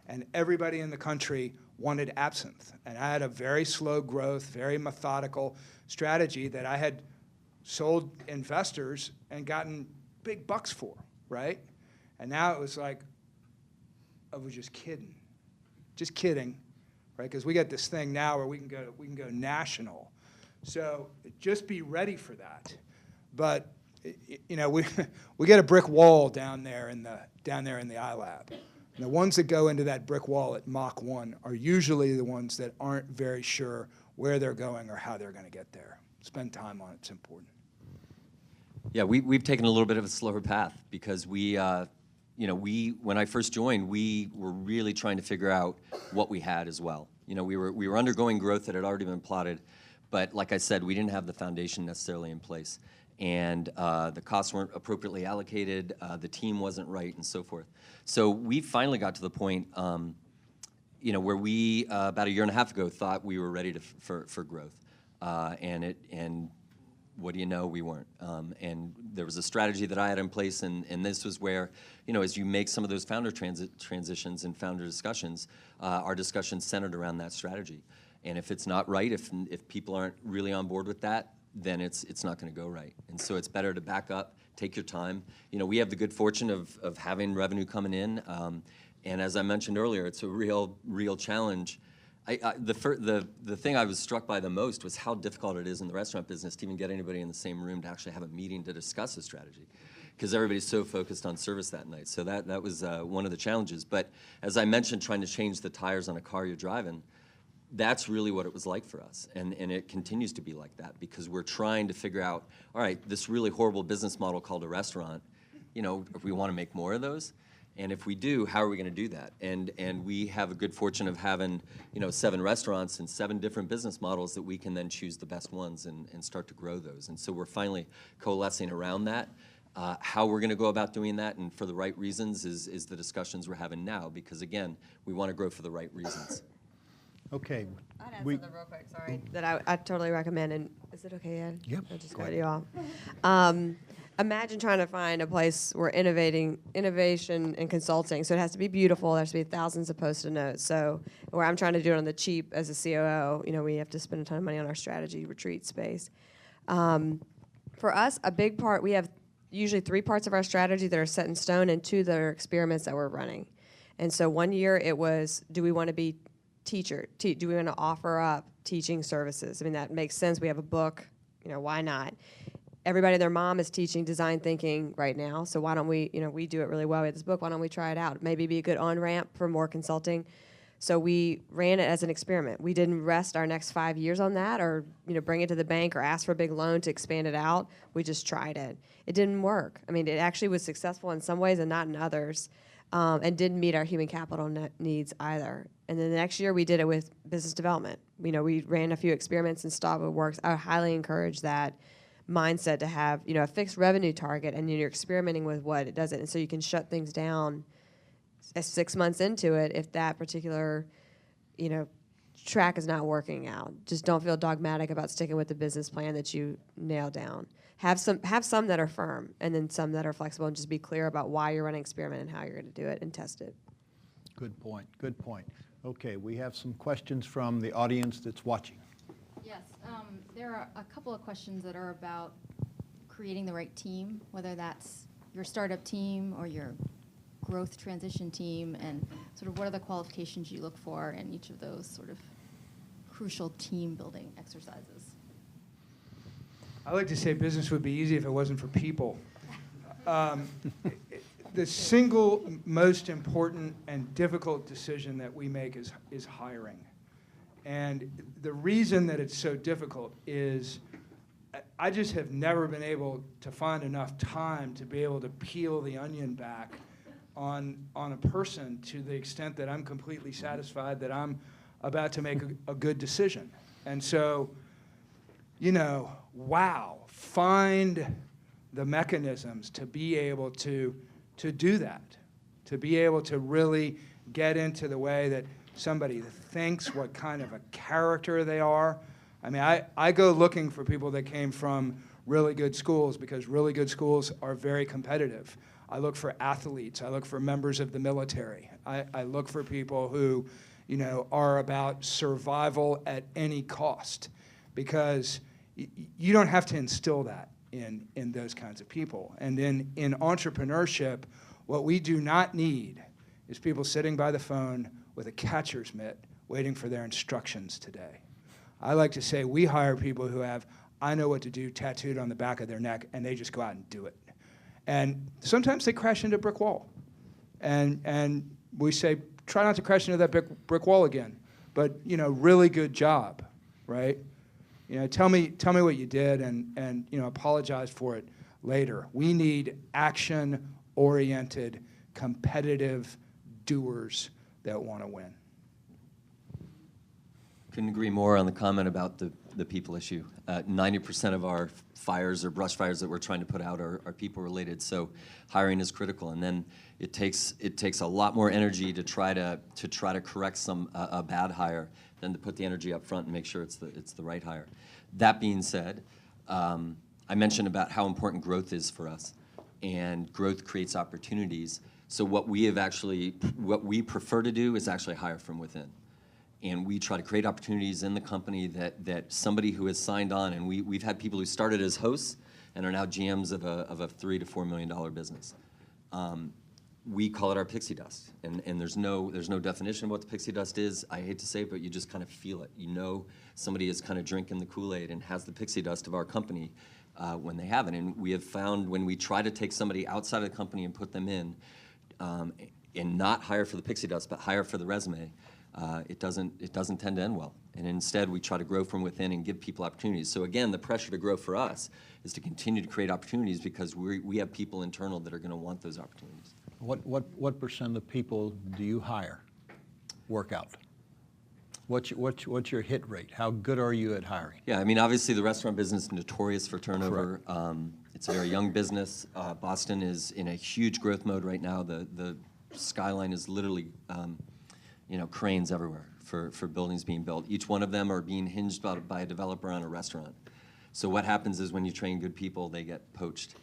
[SPEAKER 5] And everybody in the country wanted absinthe. And I had a very slow growth, very methodical strategy that I had sold investors and gotten big bucks for, right? And now it was like, I was just kidding. Just kidding, right? Because we got this thing now where we can go national. So just be ready for that. But you know, we get a brick wall down there in the iLab. And the ones that go into that brick wall at Mach 1 are usually the ones that aren't very sure where they're going or how they're going to get there. Spend time on it, it's important.
[SPEAKER 2] Yeah, we've taken a little bit of a slower path because when I first joined, we were really trying to figure out what we had as well. You know, we were undergoing growth that had already been plotted, but like I said, we didn't have the foundation necessarily in place. And the costs weren't appropriately allocated, the team wasn't right, and so forth. So we finally got to the point, where we about a year and a half ago thought we were ready for growth, and what do you know, we weren't. And there was a strategy that I had in place, and this was where, as you make some of those founder transitions and founder discussions, our discussions centered around that strategy. And if it's not right, if people aren't really on board with that, then it's not going to go right. And so it's better to back up, take your time. We have the good fortune of having revenue coming in, and as I mentioned earlier, it's a real challenge. The thing I was struck by the most was how difficult it is in the restaurant business to even get anybody in the same room to actually have a meeting to discuss a strategy, because everybody's so focused on service that night. So that was one of the challenges. But as I mentioned, trying to change the tires on a car you're driving, that's really what it was like for us, and it continues to be like that, because we're trying to figure out, all right, this really horrible business model called a restaurant, if we want to make more of those, and if we do, how are we going to do that? And we have a good fortune of having 7 restaurants and 7 different business models that we can then choose the best ones and start to grow those. And so we're finally coalescing around that. How we're going to go about doing that and for the right reasons is the discussions we're having now, because again, we want to grow for the right reasons.
[SPEAKER 1] Okay.
[SPEAKER 3] I'd add something real quick, sorry, that I totally recommend. And is it okay, Ed?
[SPEAKER 1] Yep.
[SPEAKER 3] I'll just cut you off. Imagine trying to find a place where innovation and consulting, so it has to be beautiful, there has to be thousands of Post-it notes. So where I'm trying to do it on the cheap as a COO, we have to spend a ton of money on our strategy retreat space. For us, a big part, we have usually 3 parts of our strategy that are set in stone and 2 that are experiments that we're running. And so one year it was, do we want to be do we want to offer up teaching services? I mean, that makes sense. We have a book, why not? Everybody and their mom is teaching design thinking right now, so why don't we, we do it really well with this book, why don't we try it out? Maybe be a good on-ramp for more consulting. So we ran it as an experiment. We didn't rest our next 5 years on that or, bring it to the bank or ask for a big loan to expand it out. We just tried it. It didn't work. I mean, it actually was successful in some ways and not in others. And didn't meet our human capital needs either. And then the next year we did it with business development. We ran a few experiments and saw what works. I highly encourage that mindset to have, a fixed revenue target, and you're experimenting with what it doesn't. And so you can shut things down 6 months into it if that particular, track is not working out. Just don't feel dogmatic about sticking with the business plan that you nail down. Have some that are firm, and then some that are flexible, and just be clear about why you're running an experiment and how you're going to do it and test it.
[SPEAKER 1] Good point. Good point. Okay, we have some questions from the audience that's watching.
[SPEAKER 10] Yes, there are a couple of questions that are about creating the right team, whether that's your startup team or your growth transition team, and sort of what are the qualifications you look for in each of those sort of crucial team building exercises?
[SPEAKER 5] I like to say business would be easy if it wasn't for people. The single most important and difficult decision that we make is hiring. And the reason that it's so difficult is I just have never been able to find enough time to be able to peel the onion back on a person to the extent that I'm completely satisfied that I'm about to make a good decision. And so, you know, wow, find the mechanisms to be able to do that, to be able to really get into the way that somebody thinks, what kind of a character they are. I mean, I go looking for people that came from really good schools because really good schools are very competitive. I look for athletes. I look for members of the military. I look for people who, you know, are about survival at any cost, because you don't have to instill that in those kinds of people. And in entrepreneurship, what we do not need is people sitting by the phone with a catcher's mitt waiting for their instructions today. I like to say we hire people who have "I know what to do" tattooed on the back of their neck, and they just go out and do it. And sometimes they crash into a brick wall. And we say, try not to crash into that brick wall again. But, you know, really good job, right? You know, tell me what you did and you know, apologize for it later. We need action-oriented, competitive doers that want to win.
[SPEAKER 2] Couldn't agree more on the comment about the people issue. 90% of our fires or brush fires that we're trying to put out are people related. So hiring is critical, and then it takes a lot more energy to try to correct a bad hire than to put the energy up front and make sure it's the right hire. That being said, I mentioned about how important growth is for us, and growth creates opportunities. So what we prefer to do is actually hire from within. And we try to create opportunities in the company that somebody who has signed on, and we've had people who started as hosts and are now GMs of a $3 to $4 million business. We call it our pixie dust, and there's no definition of what the pixie dust is. I hate to say it, but you just kind of feel it. You know somebody is kind of drinking the Kool-Aid and has the pixie dust of our company when they have it. And we have found when we try to take somebody outside of the company and put them in, and not hire for the pixie dust, but hire for the resume, it doesn't tend to end well. And instead, we try to grow from within and give people opportunities. So again, the pressure to grow for us is to continue to create opportunities because we have people internal that are going to want those opportunities.
[SPEAKER 1] What percent of people do you hire work out? What's your hit rate? How good are you at hiring?
[SPEAKER 2] Yeah, I mean, obviously the restaurant business is notorious for turnover. It's a very young business. Boston is in a huge growth mode right now. The skyline is literally you know, cranes everywhere for buildings being built. Each one of them are being hinged by a developer on a restaurant. So what happens is when you train good people, they get poached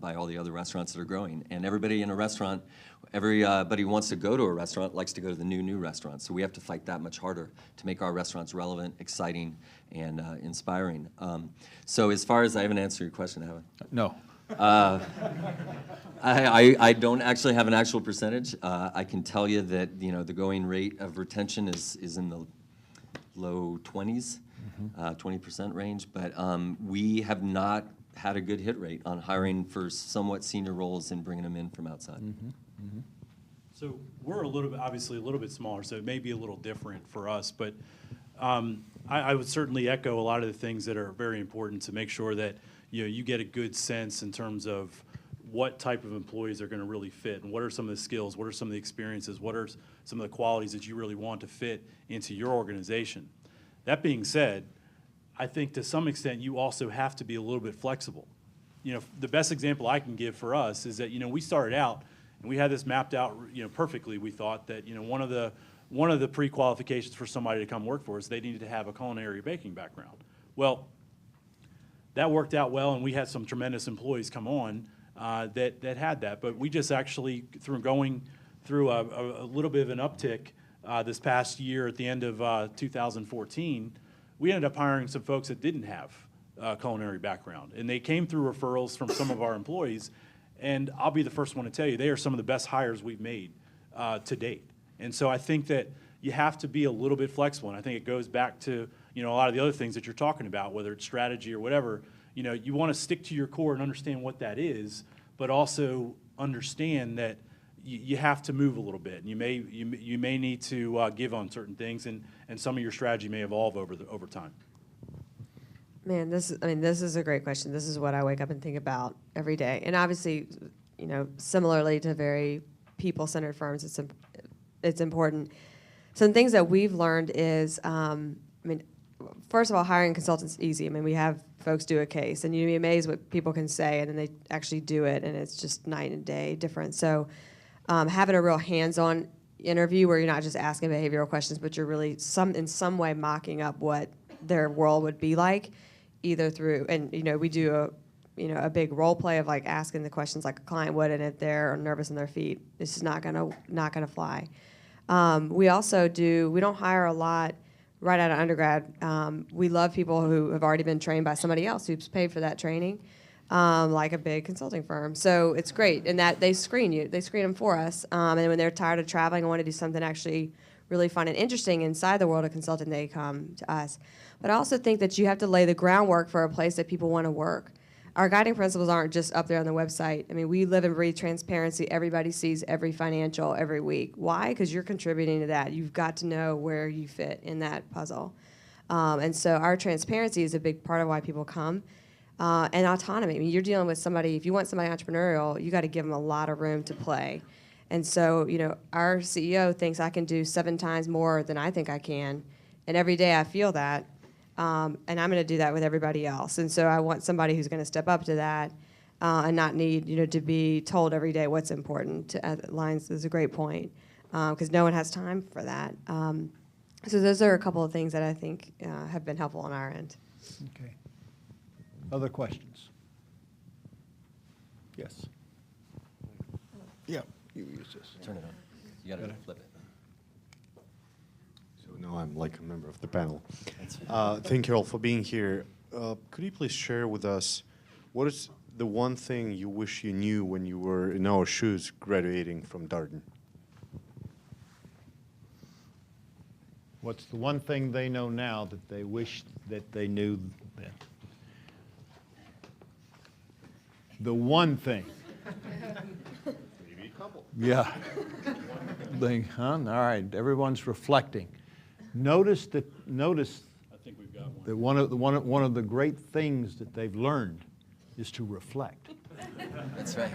[SPEAKER 2] by all the other restaurants that are growing. And everybody in a restaurant, everybody who wants to go to a restaurant likes to go to the new restaurant. So we have to fight that much harder to make our restaurants relevant, exciting, and inspiring. So as far as, I haven't answered your question, have I?
[SPEAKER 1] No.
[SPEAKER 2] I don't actually have an actual percentage. I can tell you that, you know, the going rate of retention is in the low 20s, 20% range. But we have not had a good hit rate on hiring for somewhat senior roles and bringing them in from outside.
[SPEAKER 4] So we're obviously a little bit smaller, so it may be a little different for us. But I would certainly echo a lot of the things that are very important to make sure that you get a good sense in terms of what type of employees are going to really fit, and what are some of the skills, what are some of the experiences, what are some of the qualities that you really want to fit into your organization. That being said, I think to some extent you also have to be a little bit flexible. You know, the best example I can give for us is that, you know, we started out and we had this mapped out, you know, perfectly. We thought that, you know, one of the pre-qualifications for somebody to come work for us, they needed to have a culinary baking background. Well, that worked out well, and we had some tremendous employees come on that had that. But we just actually, through going through a little bit of an uptick this past year at the end of 2014, we ended up hiring some folks that didn't have a culinary background. And they came through referrals from some of our employees. And I'll be the first one to tell you, they are some of the best hires we've made to date. And so I think that, you have to be a little bit flexible. And I think it goes back to, a lot of the other things that you're talking about, whether it's strategy or whatever. You want to stick to your core and understand what that is, but also understand that you have to move a little bit. And you may need to give on certain things, and some of your strategy may evolve over time.
[SPEAKER 3] Man, this is a great question. This is what I wake up and think about every day. And obviously, similarly to very people-centered firms, it's important. Some things that we've learned is, first of all, hiring consultants is easy. We have folks do a case, and you'd be amazed what people can say, and then they actually do it, and it's just night and day different. So having a real hands-on interview where you're not just asking behavioral questions, but you're really in some way mocking up what their world would be like, either through, and we do a big role play of like asking the questions like a client would, and if they're nervous on their feet, it's just not gonna fly. We also we don't hire a lot right out of undergrad. We love people who have already been trained by somebody else who's paid for that training, like a big consulting firm. So it's great in that they screen them for us, and when they're tired of traveling and want to do something actually really fun and interesting inside the world of consulting, they come to us. But I also think that you have to lay the groundwork for a place that people want to work. Our guiding principles aren't just up there on the website. We live and breathe transparency. Everybody sees every financial every week. Why? Because you're contributing to that. You've got to know where you fit in that puzzle. And so our transparency is a big part of why people come. And autonomy. You're dealing with somebody, if you want somebody entrepreneurial, you got to give them a lot of room to play. And so, our CEO thinks I can do 7 times more than I think I can. And every day I feel that. And I'm going to do that with everybody else. And so I want somebody who's going to step up to that and not need, to be told every day what's important. Lyons is a great point because no one has time for that. So those are a couple of things that I think have been helpful on our end.
[SPEAKER 1] Okay. Other questions? Yes. Yeah, you use this.
[SPEAKER 2] Turn it on. You got to flip it.
[SPEAKER 11] So now I'm like a member of the panel.
[SPEAKER 2] That's fine.
[SPEAKER 11] Thank you all for being here. Could you please share with us what is the one thing you wish you knew when you were in our shoes graduating from Darden?
[SPEAKER 1] What's the one thing they know now that they wish that they knew then? The one thing.
[SPEAKER 11] Maybe a couple.
[SPEAKER 1] Yeah. Thing, huh? All right. Everyone's reflecting. Notice
[SPEAKER 8] I think we've got one.
[SPEAKER 1] that one of the great things that they've learned is to reflect.
[SPEAKER 2] That's right.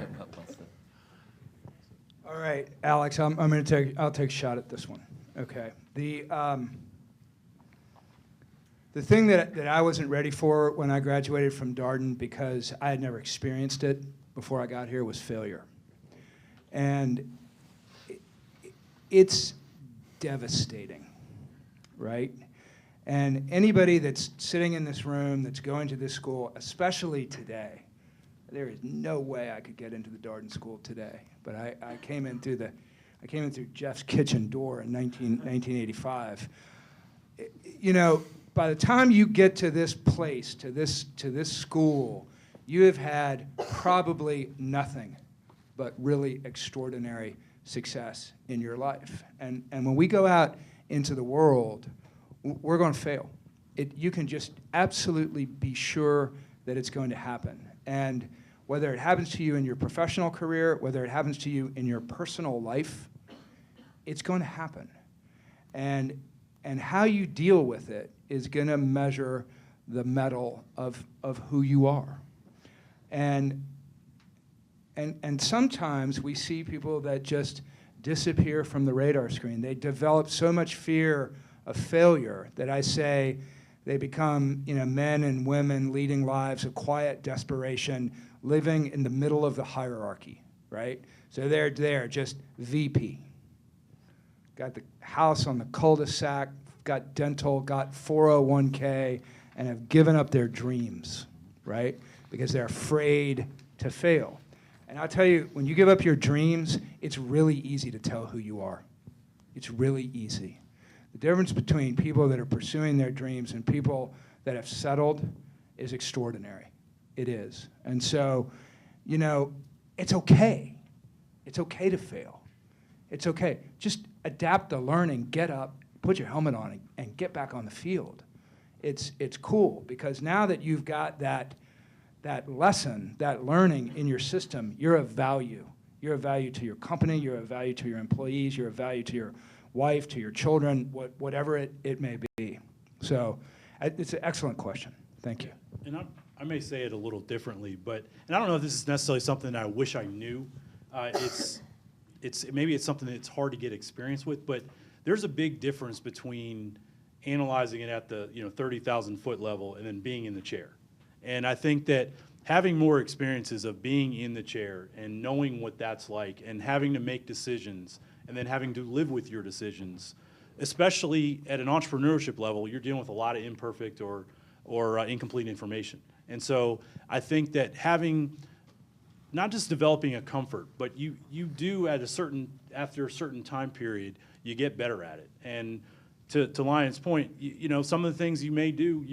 [SPEAKER 5] All right, Alex, I'll take a shot at this one. Okay. The thing that I wasn't ready for when I graduated from Darden, because I had never experienced it before I got here, was failure. And it's devastating, right? And anybody that's sitting in this room, that's going to this school, especially today, there is no way I could get into the Darden School today. But I came in through Jeff's kitchen door in 1985. By the time you get to this place, to this school, you have had probably nothing but really extraordinary success in your life. And when we go out into the world, we're going to fail. You can just absolutely be sure that it's going to happen. And whether it happens to you in your professional career, whether it happens to you in your personal life, it's going to happen. And how you deal with it is going to measure the mettle of who you are. And sometimes we see people that just disappear from the radar screen. They develop so much fear of failure that I say they become men and women leading lives of quiet desperation, living in the middle of the hierarchy, right? So they're there, just VP. Got the house on the cul-de-sac, got dental, got 401k, and have given up their dreams, right? Because they're afraid to fail. And I'll tell you, when you give up your dreams, it's really easy to tell who you are. It's really easy. The difference between people that are pursuing their dreams and people that have settled is extraordinary. It is. And so, it's okay. It's okay to fail. It's okay. Just adapt the learning, get up, put your helmet on, and get back on the field. It's cool because now that you've got that lesson, that learning in your system, you're of value. You're of value to your company, you're of value to your employees, you're of value to your wife, to your children, whatever it may be. So it's an excellent question. Thank you.
[SPEAKER 4] And I may say it a little differently, and I don't know if this is necessarily something that I wish I knew. Maybe it's something that's hard to get experience with, but there's a big difference between analyzing it at the 30,000 foot level and then being in the chair. And I think that having more experiences of being in the chair and knowing what that's like and having to make decisions and then having to live with your decisions, especially at an entrepreneurship level, you're dealing with a lot of imperfect or incomplete information. And so I think that having, not just developing a comfort, but you do after a certain time period, you get better at it. And to Lion's point, some of the things you may do,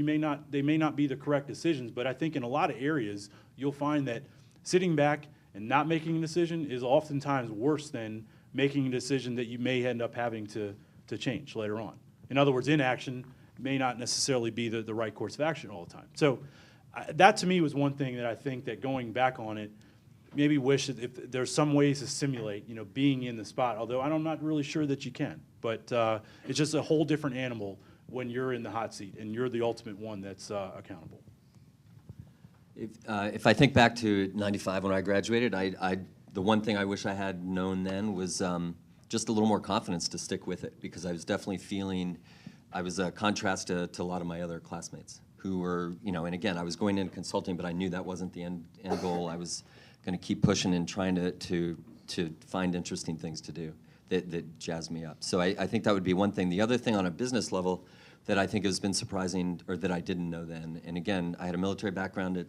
[SPEAKER 4] they may not be the correct decisions, but I think in a lot of areas, you'll find that sitting back and not making a decision is oftentimes worse than making a decision that you may end up having to change later on. In other words, inaction may not necessarily be the right course of action all the time. So that to me was one thing that I think that going back on it, maybe wish that if there's some ways to simulate, being in the spot, although I'm not really sure that you can. But it's just a whole different animal when you're in the hot seat and you're the ultimate one that's accountable.
[SPEAKER 2] If I think back to '95 when I graduated, the one thing I wish I had known then was just a little more confidence to stick with it, because I was definitely feeling, I was a contrast to a lot of my other classmates who were, and again, I was going into consulting, but I knew that wasn't the end goal. I was going to keep pushing and trying to find interesting things to do that jazz me up. So I think that would be one thing. The other thing on a business level that I think has been surprising, or that I didn't know then, and again, I had a military background,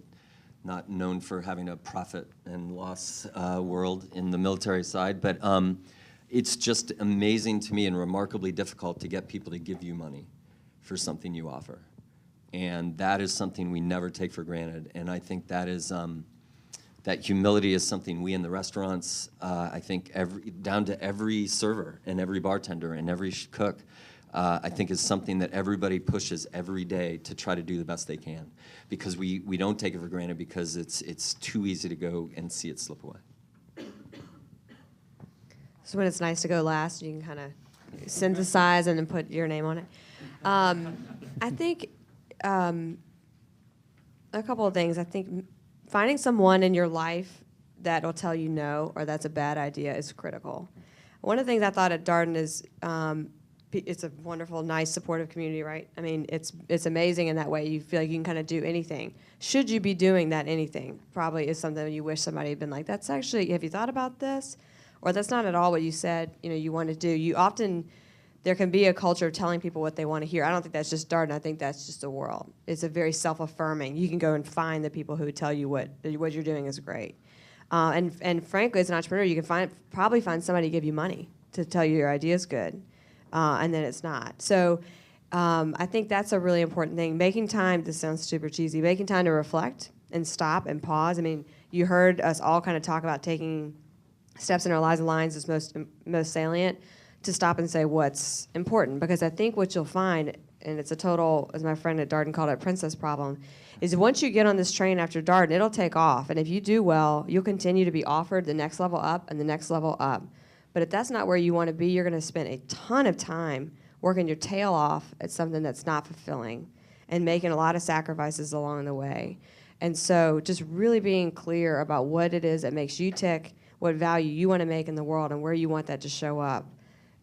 [SPEAKER 2] not known for having a profit and loss world in the military side, but it's just amazing to me and remarkably difficult to get people to give you money for something you offer. And that is something we never take for granted. And I think that is, that humility is something we in the restaurants, I think down to every server and every bartender and every cook, I think is something that everybody pushes every day to try to do the best they can, because we don't take it for granted because it's too easy to go and see it slip away.
[SPEAKER 3] So when it's nice to go last, you can kind of synthesize and then put your name on it. I think a couple of things. I think finding someone in your life that will tell you no or that's a bad idea is critical. One of the things I thought at Darden is it's a wonderful, nice, supportive community, right? I mean, it's amazing in that way. You feel like you can kind of do anything. Should you be doing that anything? Probably is something you wish somebody had been like, that's actually, have you thought about this? Or that's not at all what you said, you want to do. You often, there can be a culture of telling people what they want to hear. I don't think that's just Darden. I think that's just the world. It's a very self-affirming. You can go and find the people who tell you what you're doing is great. And frankly, as an entrepreneur, you can probably find somebody to give you money to tell you your idea is good, and then it's not. So I think that's a really important thing. Making time, this sounds super cheesy, making time to reflect and stop and pause. I mean, you heard us all kind of talk about taking steps in our lives and lines is most salient, to stop and say what's important. Because I think what you'll find, and it's a total, as my friend at Darden called it, princess problem, is once you get on this train after Darden, it'll take off. And if you do well, you'll continue to be offered the next level up and the next level up. But if that's not where you want to be, you're going to spend a ton of time working your tail off at something that's not fulfilling and making a lot of sacrifices along the way. And so just really being clear about what it is that makes you tick, what value you want to make in the world, and where you want that to show up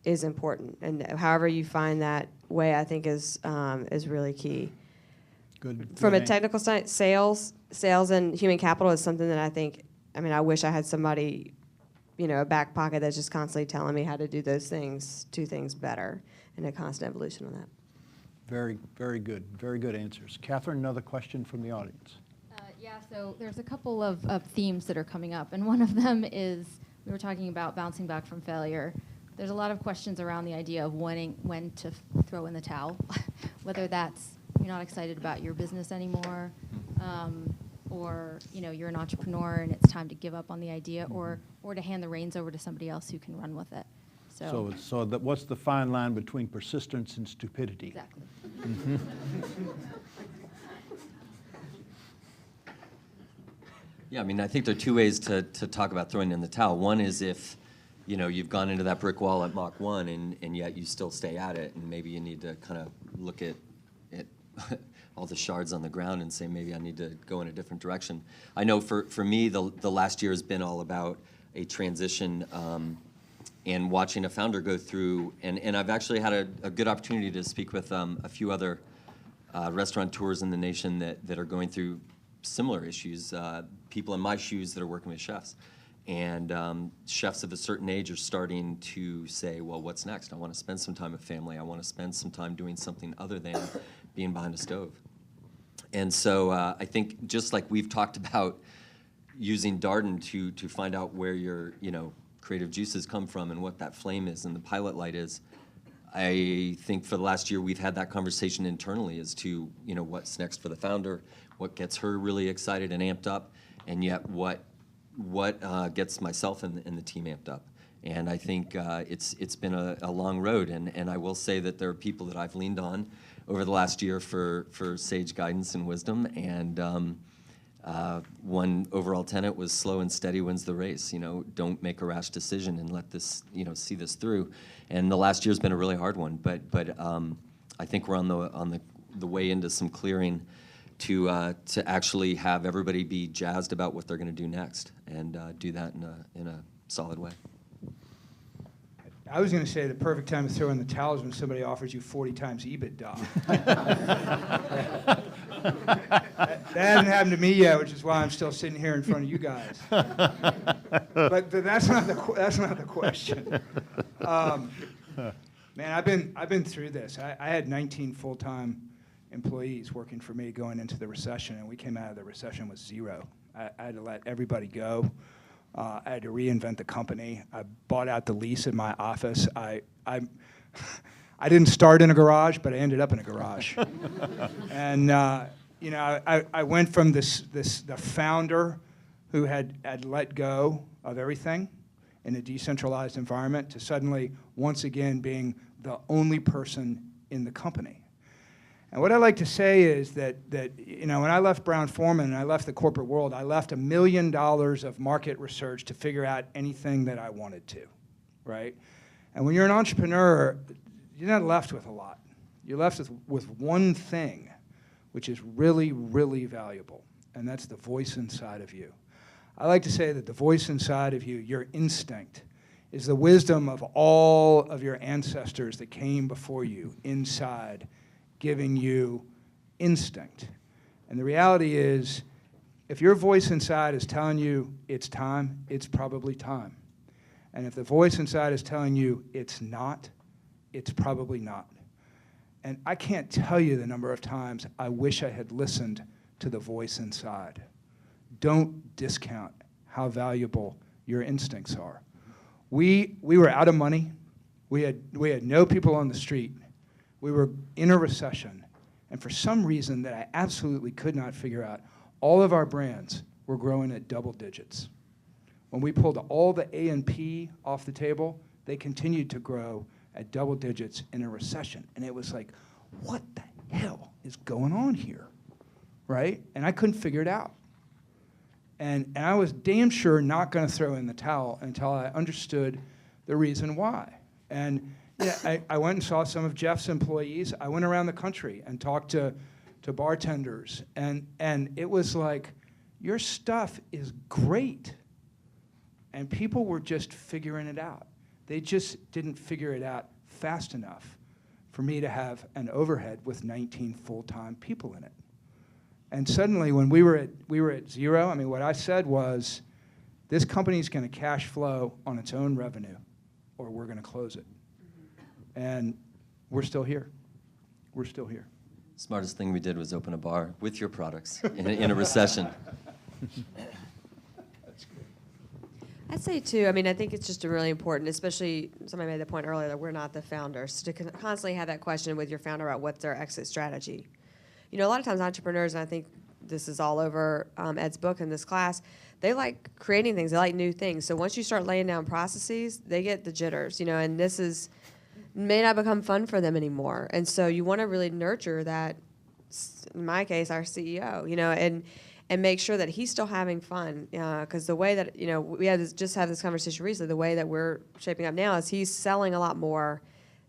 [SPEAKER 3] is important. And however you find that way, I think is really key.
[SPEAKER 1] Good.
[SPEAKER 3] From a technical side, sales and human capital is something that I wish I had somebody, a back pocket that's just constantly telling me how to do those things, two things better, and a constant evolution on that.
[SPEAKER 1] Very, very good. Very good answers. Catherine, another question from the audience.
[SPEAKER 10] Yeah, so there's a couple of themes that are coming up, and one of them is, we were talking about bouncing back from failure. There's a lot of questions around the idea of when to throw in the towel, whether that's you're not excited about your business anymore, or you're an entrepreneur and it's time to give up on the idea, or to hand the reins over to somebody else who can run with it.
[SPEAKER 1] So what's the fine line between persistence and stupidity?
[SPEAKER 10] Exactly.
[SPEAKER 2] Yeah, I mean, I think there are two ways to talk about throwing in the towel. One is if, you know, you've gone into that brick wall at Mach 1 and yet you still stay at it, and maybe you need to kind of look at all the shards on the ground and say, maybe I need to go in a different direction. I know for me, the last year has been all about a transition and watching a founder go through, and I've actually had a good opportunity to speak with a few other restaurateurs in the nation that are going through similar issues, people in my shoes that are working with chefs. And chefs of a certain age are starting to say, well, what's next? I want to spend some time with family. I want to spend some time doing something other than being behind a stove. And so I think just like we've talked about using Darden to find out where your creative juices come from and what that flame is and the pilot light is, I think for the last year we've had that conversation internally as to what's next for the founder, what gets her really excited and amped up, and yet what gets myself and the team amped up. And I think it's been a long road, and I will say that there are people that I've leaned on over the last year for sage guidance and wisdom, and one overall tenet was slow and steady wins the race. Don't make a rash decision and let this, see this through. And the last year's been a really hard one, but I think we're on the way into some clearing to actually have everybody be jazzed about what they're going to do next, and do that in a solid way.
[SPEAKER 5] I was going to say the perfect time to throw in the towel is when somebody offers you 40 times EBITDA. That hasn't happened to me yet, which is why I'm still sitting here in front of you guys. But that's not the question. Man, I've been through this. I had 19 full-time employees working for me going into the recession, and we came out of the recession with 0. I had to let everybody go. I had to reinvent the company. I bought out the lease in my office. I didn't start in a garage, but I ended up in a garage. And I went from the founder who had let go of everything in a decentralized environment to suddenly once again being the only person in the company. And what I like to say is that when I left Brown-Forman and I left the corporate world, I left $1 million of market research to figure out anything that I wanted to, right? And when you're an entrepreneur, you're not left with a lot. You're left with one thing, which is really, really valuable, and that's the voice inside of you. I like to say that the voice inside of you, your instinct, is the wisdom of all of your ancestors that came before you inside, giving you instinct. And the reality is, if your voice inside is telling you it's time, it's probably time. And if the voice inside is telling you it's not, it's probably not. And I can't tell you the number of times I wish I had listened to the voice inside. Don't discount how valuable your instincts are. We were out of money. We had no people on the street. We were in a recession, and for some reason that I absolutely could not figure out, all of our brands were growing at double digits. When we pulled all the A&P off the table, they continued to grow at double digits in a recession. And it was like, what the hell is going on here, right? And I couldn't figure it out. And I was damn sure not going to throw in the towel until I understood the reason why. And yeah, I went and saw some of Jeff's employees. I went around the country and talked to bartenders. And it was like, your stuff is great. And people were just figuring it out. They just didn't figure it out fast enough for me to have an overhead with 19 full-time people in it. And suddenly, when we were at 0, I mean, what I said was, this company's going to cash flow on its own revenue, or we're going to close it. And we're still here. We're still here.
[SPEAKER 2] Smartest thing we did was open a bar with your products in a recession.
[SPEAKER 3] I'd say too, I mean, I think it's just really important, especially somebody made the point earlier that we're not the founders, to constantly have that question with your founder about what's their exit strategy. A lot of times entrepreneurs, and I think this is all over Ed's book in this class, they like creating things. They like new things. So once you start laying down processes, they get the jitters, and this may not become fun for them anymore. And so you want to really nurture that, in my case, our CEO, and make sure that he's still having fun. Because the way that, we had just had this conversation recently, the way that we're shaping up now is he's selling a lot more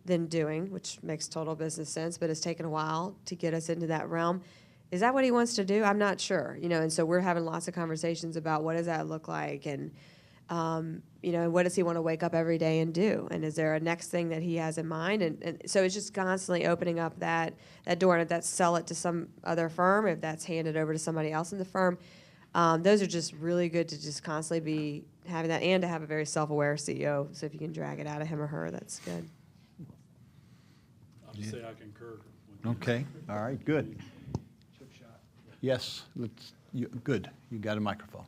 [SPEAKER 3] than doing, which makes total business sense, but it's taken a while to get us into that realm. Is that what he wants to do? I'm not sure, and so we're having lots of conversations about what does that look like, and what does he want to wake up every day and do, and is there a next thing that he has in mind, and so it's just constantly opening up that door, and if that's sell it to some other firm, if that's hand it over to somebody else in the firm, those are just really good to just constantly be having that, and to have a very self-aware CEO, so if you can drag it out of him or her, that's good.
[SPEAKER 8] I'll just say I concur.
[SPEAKER 1] Okay, all right, good. Yes, good. You got a microphone.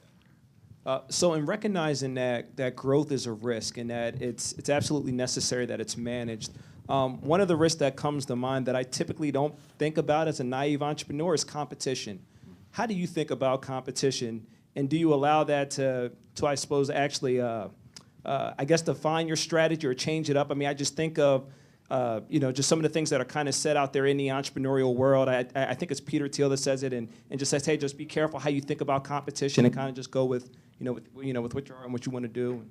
[SPEAKER 12] So in recognizing that growth is a risk and that it's absolutely necessary that it's managed, one of the risks that comes to mind that I typically don't think about as a naive entrepreneur is competition. How do you think about competition, and do you allow that to I suppose, actually, define your strategy or change it up? I mean, I just think of just some of the things that are kind of set out there in the entrepreneurial world. I think it's Peter Thiel that says it, and just says, hey, just be careful how you think about competition, and kind of just go with with what you are and what you want to do.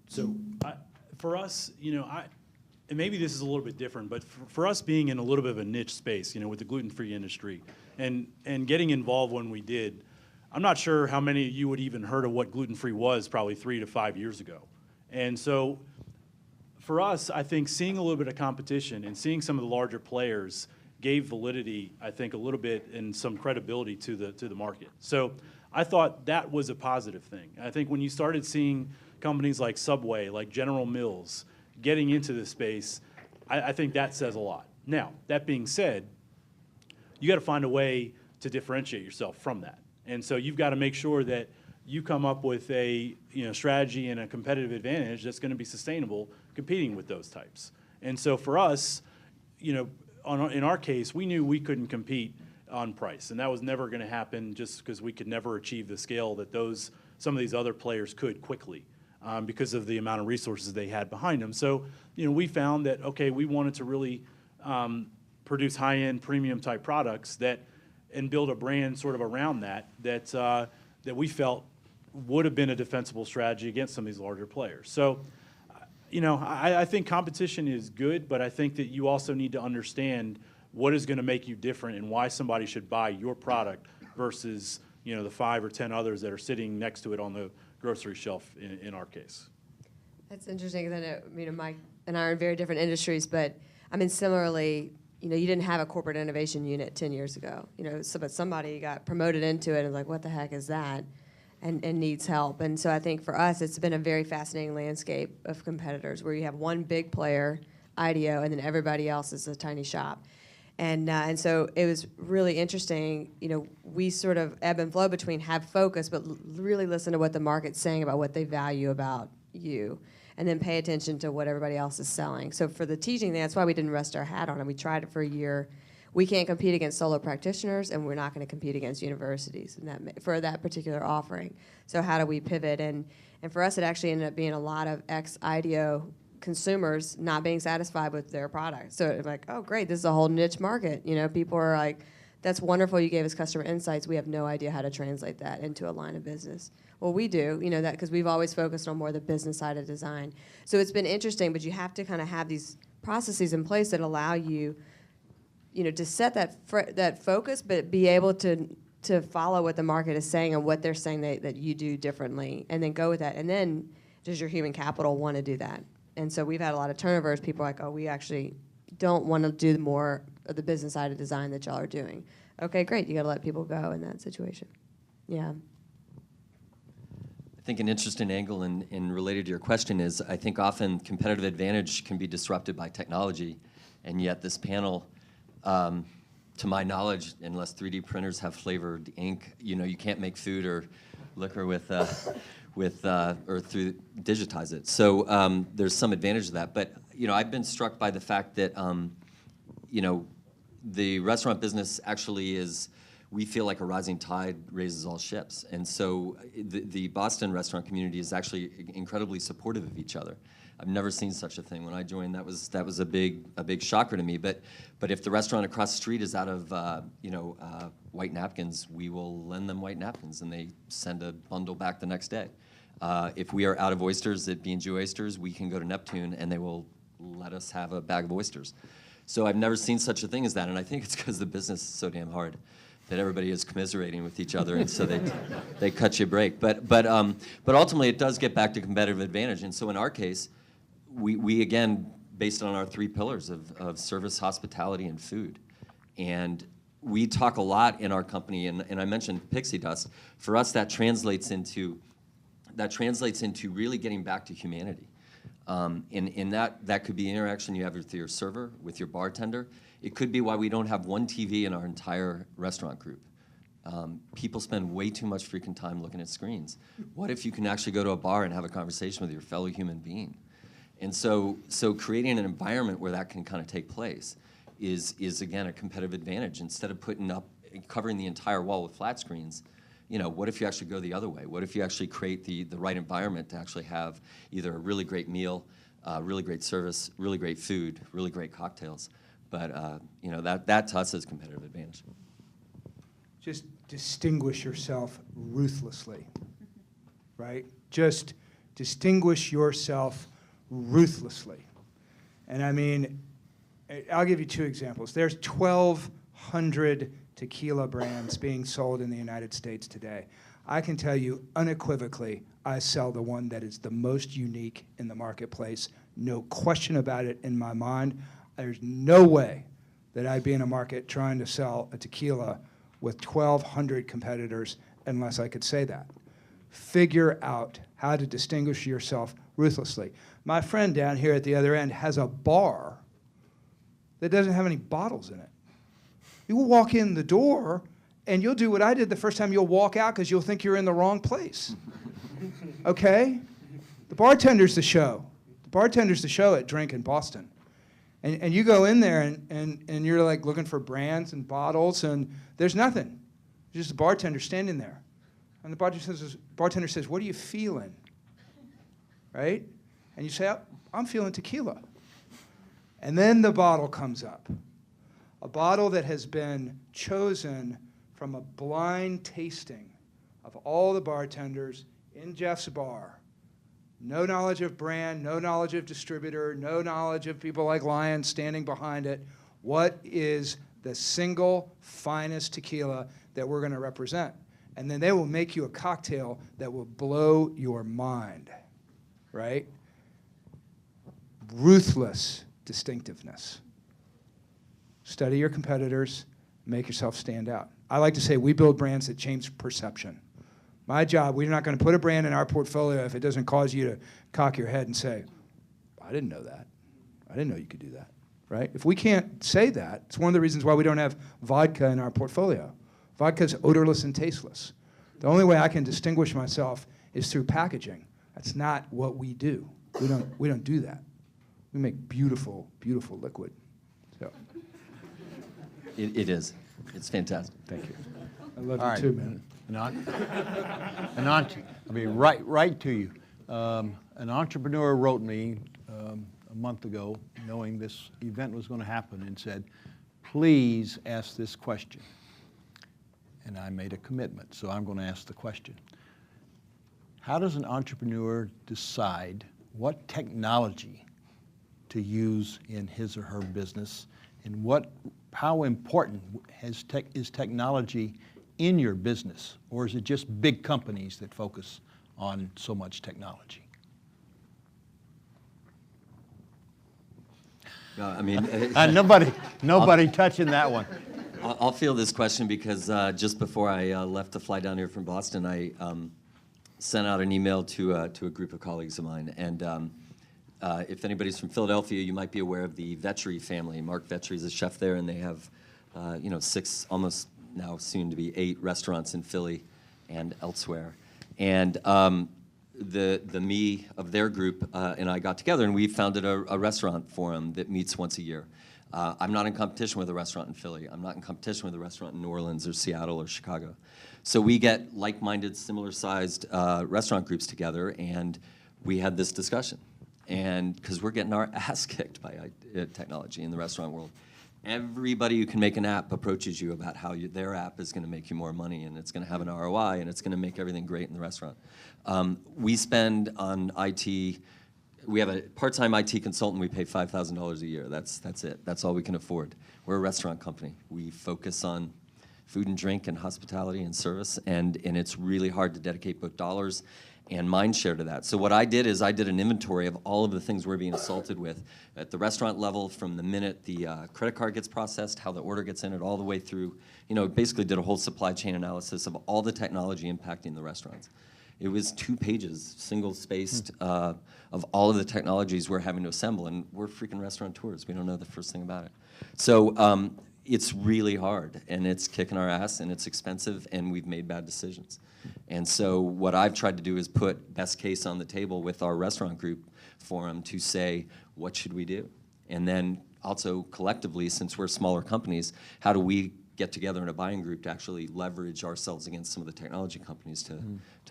[SPEAKER 4] So for us, and maybe this is a little bit different, but for us being in a little bit of a niche space, with the gluten-free industry, and getting involved when we did, I'm not sure how many of you would even heard of what gluten-free was probably 3 to 5 years ago. And so for us, I think seeing a little bit of competition and seeing some of the larger players gave validity, I think, a little bit and some credibility to the market. So I thought that was a positive thing. I think when you started seeing companies like Subway, like General Mills, getting into this space, I think that says a lot. Now, that being said, you got to find a way to differentiate yourself from that. And so you've got to make sure that you come up with a strategy and a competitive advantage that's going to be sustainable competing with those types. And so for us, in our case, we knew we couldn't compete on price, and that was never going to happen just because we could never achieve the scale that some of these other players could quickly because of the amount of resources they had behind them. So we found that, okay, we wanted to really produce high-end premium type products and build a brand sort of around that we felt would have been a defensible strategy against some of these larger players. So, I think competition is good, but I think that you also need to understand what is going to make you different and why somebody should buy your product versus, the 5 or 10 others that are sitting next to it on the grocery shelf in our case.
[SPEAKER 3] That's interesting. Then, Mike and I are in very different industries, but similarly, you didn't have a corporate innovation unit 10 years ago, but somebody got promoted into it and was like, what the heck is that? And needs help. And so I think for us, it's been a very fascinating landscape of competitors where you have one big player, IDEO, and then everybody else is a tiny shop. And so it was really interesting. We sort of ebb and flow between have focus, but really listen to what the market's saying about what they value about you, and then pay attention to what everybody else is selling. So for the teaching thing, that's why we didn't rest our hat on it. We tried it for a year. We can't compete against solo practitioners, and we're not going to compete against universities for that particular offering. So how do we pivot? And for us, it actually ended up being a lot of ex-IDEO consumers not being satisfied with their product. So it's like, oh, great, this is a whole niche market. People are like, that's wonderful, you gave us customer insights. We have no idea how to translate that into a line of business. Well, we do, that because we've always focused on more the business side of design. So it's been interesting, but you have to kind of have these processes in place that allow you to set that focus, but be able to follow what the market is saying and what they're saying that you do differently, and then go with that. And then does your human capital want to do that? And so we've had a lot of turnovers. People are like, oh, we actually don't want to do more of the business side of design that y'all are doing. Okay, great. You got to let people go in that situation. Yeah.
[SPEAKER 2] I think an interesting angle in related to your question is I think often competitive advantage can be disrupted by technology, and yet this panel, to my knowledge, unless 3D printers have flavored ink, you can't make food or liquor or through digitize it. So there's some advantage to that. But I've been struck by the fact that the restaurant business actually is, we feel like a rising tide raises all ships. And so the Boston restaurant community is actually incredibly supportive of each other. I've never seen such a thing. When I joined, that was a big shocker to me. But if the restaurant across the street is out of white napkins, we will lend them white napkins, and they send a bundle back the next day. If we are out of oysters at B&G Oysters, we can go to Neptune, and they will let us have a bag of oysters. So I've never seen such a thing as that, and I think it's because the business is so damn hard that everybody is commiserating with each other, and so they cut you a break. But ultimately, it does get back to competitive advantage. And so in our case, we again, based on our 3 pillars of service, hospitality, and food. And we talk a lot in our company, and I mentioned pixie dust. For us, that translates into really getting back to humanity. In that could be interaction you have with your server, with your bartender. It could be why we don't have one TV in our entire restaurant group. People spend way too much freaking time looking at screens. What if you can actually go to a bar and have a conversation with your fellow human being? And so creating an environment where that can kind of take place is again a competitive advantage. Instead of covering the entire wall with flat screens, what if you actually go the other way? What if you actually create the right environment to actually have either a really great meal, really great service, really great food, really great cocktails? But that to us is competitive advantage.
[SPEAKER 5] Just distinguish yourself ruthlessly, right? Just distinguish yourself ruthlessly. And I mean, I'll give you 2 examples. There's 1,200 tequila brands being sold in the United States today. I can tell you unequivocally, I sell the one that is the most unique in the marketplace. No question about it in my mind. There's no way that I'd be in a market trying to sell a tequila with 1,200 competitors unless I could say that. Figure out how to distinguish yourself ruthlessly. My friend down here at the other end has a bar that doesn't have any bottles in it. You will walk in the door and you'll do what I did the first time. You'll walk out because you'll think you're in the wrong place. Okay? The bartender's the show. The bartender's the show at Drink in Boston. And you go in there and you're like looking for brands and bottles, and there's nothing. There's just a bartender standing there. And the bartender says, "What are you feeling?" Right? And you say, "I'm feeling tequila." And then the bottle comes up. A bottle that has been chosen from a blind tasting of all the bartenders in Jeff's bar. No knowledge of brand, no knowledge of distributor, no knowledge of people like Lion standing behind it. What is the single finest tequila that we're going to represent? And then they will make you a cocktail that will blow your mind, right? Ruthless distinctiveness. Study your competitors, make yourself stand out. I like to say we build brands that change perception. My job, we're not going to put a brand in our portfolio if it doesn't cause you to cock your head and say, "I didn't know that. I didn't know you could do that." Right? If we can't say that, it's one of the reasons why we don't have vodka in our portfolio. Vodka's odorless and tasteless. The only way I can distinguish myself is through packaging. That's not what we do. We don't do that. We make beautiful, beautiful liquid. So.
[SPEAKER 2] It is. It's fantastic.
[SPEAKER 5] Thank you. I love
[SPEAKER 1] All
[SPEAKER 5] you
[SPEAKER 1] right.
[SPEAKER 5] too, man.
[SPEAKER 1] I mean, right to you. An entrepreneur wrote me a month ago, knowing this event was going to happen, and said, "Please ask this question." And I made a commitment, so I'm going to ask the question. How does an entrepreneur decide what technology to use in his or her business, and how important is technology in your business, or is it just big companies that focus on so much technology?
[SPEAKER 2] I mean,
[SPEAKER 1] nobody touching that one.
[SPEAKER 2] I'll field this question because just before I left to fly down here from Boston, I sent out an email to a group of colleagues of mine. And if anybody's from Philadelphia, you might be aware of the Vetri family. Mark Vetri is a chef there, and they have 6, almost now soon to be 8 restaurants in Philly and elsewhere. And the me of their group and I got together, and we founded a restaurant forum that meets once a year. I'm not in competition with a restaurant in Philly. I'm not in competition with a restaurant in New Orleans or Seattle or Chicago. So we get like-minded, similar-sized restaurant groups together, and we had this discussion. And because we're getting our ass kicked by technology in the restaurant world. Everybody who can make an app approaches you about how their app is going to make you more money, and it's going to have an ROI, and it's going to make everything great in the restaurant. We spend on IT. We have a part-time IT consultant. We pay $5,000 a year. That's it. That's all we can afford. We're a restaurant company. We focus on food and drink and hospitality and service, and it's really hard to dedicate both dollars and mind share to that. So what I did is I did an inventory of all of the things we're being assaulted with at the restaurant level, from the minute the credit card gets processed, how the order gets in it, all the way through, basically did a whole supply chain analysis of all the technology impacting the restaurants. It was 2 pages, single-spaced, of all of the technologies we're having to assemble, and we're freaking restaurateurs. We don't know the first thing about it. So it's really hard, and it's kicking our ass, and it's expensive, and we've made bad decisions. And so what I've tried to do is put best case on the table with our restaurant group forum to say, what should we do? And then also collectively, since we're smaller companies, how do we get together in a buying group to actually leverage ourselves against some of the technology companies to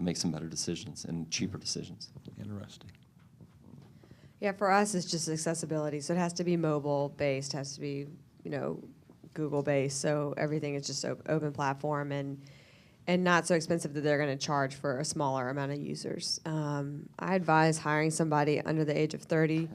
[SPEAKER 2] make some better decisions and cheaper decisions?
[SPEAKER 1] Interesting.
[SPEAKER 3] Yeah, for us, it's just accessibility. So it has to be mobile-based, has to be, Google-based. So everything is just open platform and not so expensive that they're going to charge for a smaller amount of users. I advise hiring somebody under the age of 30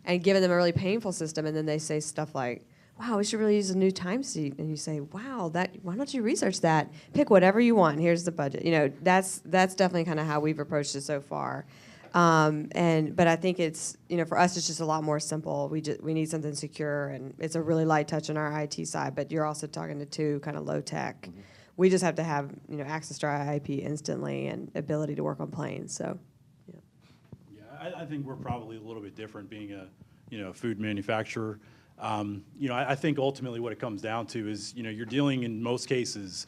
[SPEAKER 3] and giving them a really painful system, and then they say stuff like, wow, we should really use a new timesheet. And you say, wow, why don't you research that? Pick whatever you want. Here's the budget. That's definitely kind of how we've approached it so far. But I think it's, for us, it's just a lot more simple. We need something secure, and it's a really light touch on our IT side, but you're also talking to 2 kind of low tech. Mm-hmm. We just have to have, access to our IP instantly and ability to work on planes, so.
[SPEAKER 4] Yeah, I think we're probably a little bit different being a food manufacturer. I think ultimately what it comes down to is, you're dealing in most cases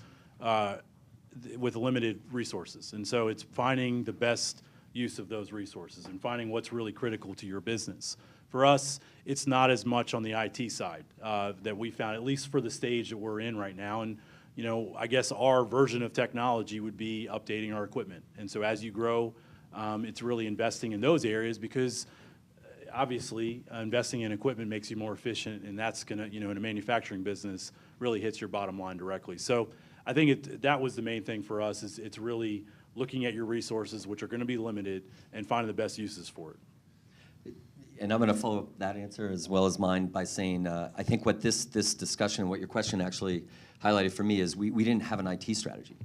[SPEAKER 4] with limited resources. And so it's finding the best use of those resources and finding what's really critical to your business. For us, it's not as much on the IT side that we found, at least for the stage that we're in right now. And, I guess our version of technology would be updating our equipment. And so as you grow, it's really investing in those areas, because obviously, investing in equipment makes you more efficient, and that's going to, in a manufacturing business, really hits your bottom line directly. So I think that was the main thing for us, is it's really looking at your resources, which are going to be limited, and finding the best uses for it.
[SPEAKER 2] And I'm going to follow up that answer as well as mine by saying, I think what this discussion, what your question actually highlighted for me, is we didn't have an IT strategy.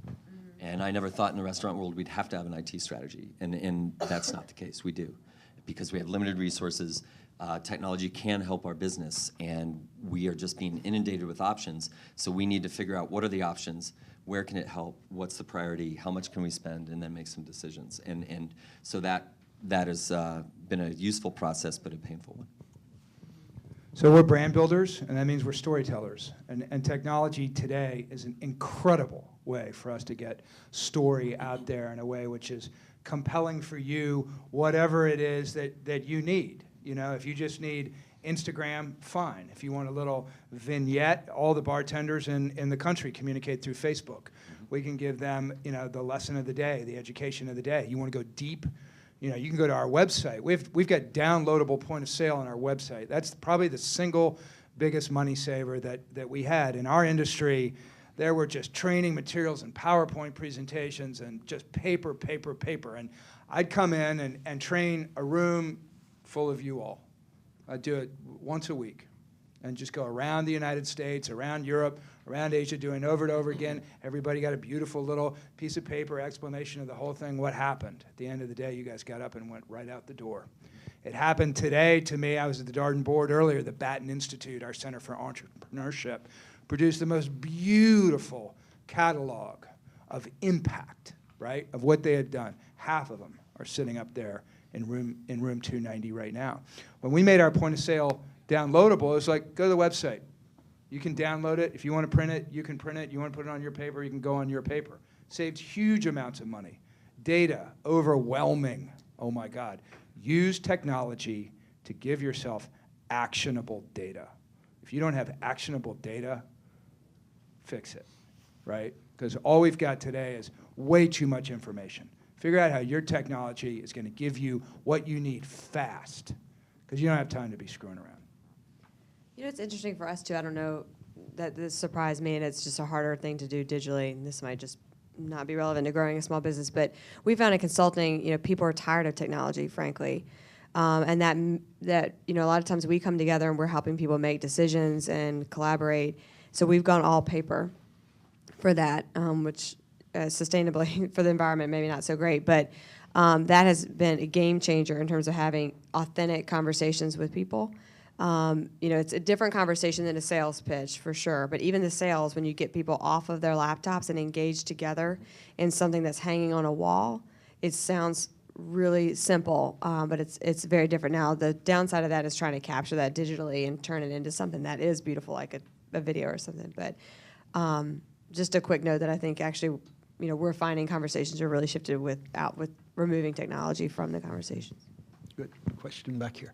[SPEAKER 2] And I never thought in the restaurant world we'd have to have an IT strategy, and that's not the case. We do. Because we have limited resources, technology can help our business, and we are just being inundated with options. So we need to figure out, what are the options, where can it help, what's the priority, how much can we spend, and then make some decisions. And so that has been a useful process, but a painful one.
[SPEAKER 5] So we're brand builders, and that means we're storytellers. And technology today is an incredible way for us to get story out there in a way which is compelling for you, whatever it is that you need. If you just need Instagram, fine. If you want a little vignette, all the bartenders in the country communicate through Facebook. We can give them, the lesson of the day, the education of the day. You want to go deep? You can go to our website. We've got downloadable point of sale on our website. That's probably the single biggest money saver that we had in our industry. There were just training materials and PowerPoint presentations and just paper. And I'd come in and train a room full of you all. I'd do it once a week and just go around the United States, around Europe, around Asia, doing over and over again. Everybody got a beautiful little piece of paper explanation of the whole thing, what happened. At the end of the day, you guys got up and went right out the door. It happened today to me. I was at the Darden board earlier. The Batten Institute, our Center for Entrepreneurship, produced the most beautiful catalog of impact, right, of what they had done. Half of them are sitting up there in room 290 right now. When we made our point of sale downloadable, it was like, go to the website. You can download it. If you want to print it, you can print it. You want to put it on your paper, you can go on your paper. Saved huge amounts of money. Data, overwhelming. Oh my God. Use technology to give yourself actionable data. If you don't have actionable data, fix it, right? Because all we've got today is way too much information. Figure out how your technology is going to give you what you need fast, because you don't have time to be screwing around.
[SPEAKER 3] You know, it's interesting for us too. I don't know that this surprised me, and it's just a harder thing to do digitally. And this might just not be relevant to growing a small business, but we found in consulting, you know, people are tired of technology, frankly, and that you know, a lot of times we come together and we're helping people make decisions and collaborate. So we've gone all paper for that, which sustainably for the environment maybe not so great, but that has been a game changer in terms of having authentic conversations with people. You know, it's a different conversation than a sales pitch for sure, but even the sales, when you get people off of their laptops and engaged together in something that's hanging on a wall, it sounds really simple, but it's very different now. The downside of that is trying to capture that digitally and turn it into something that is beautiful, like a video or something. But just a quick note that I think actually, you know, we're finding conversations are really shifted with removing technology from the conversations.
[SPEAKER 1] Good. Question back here.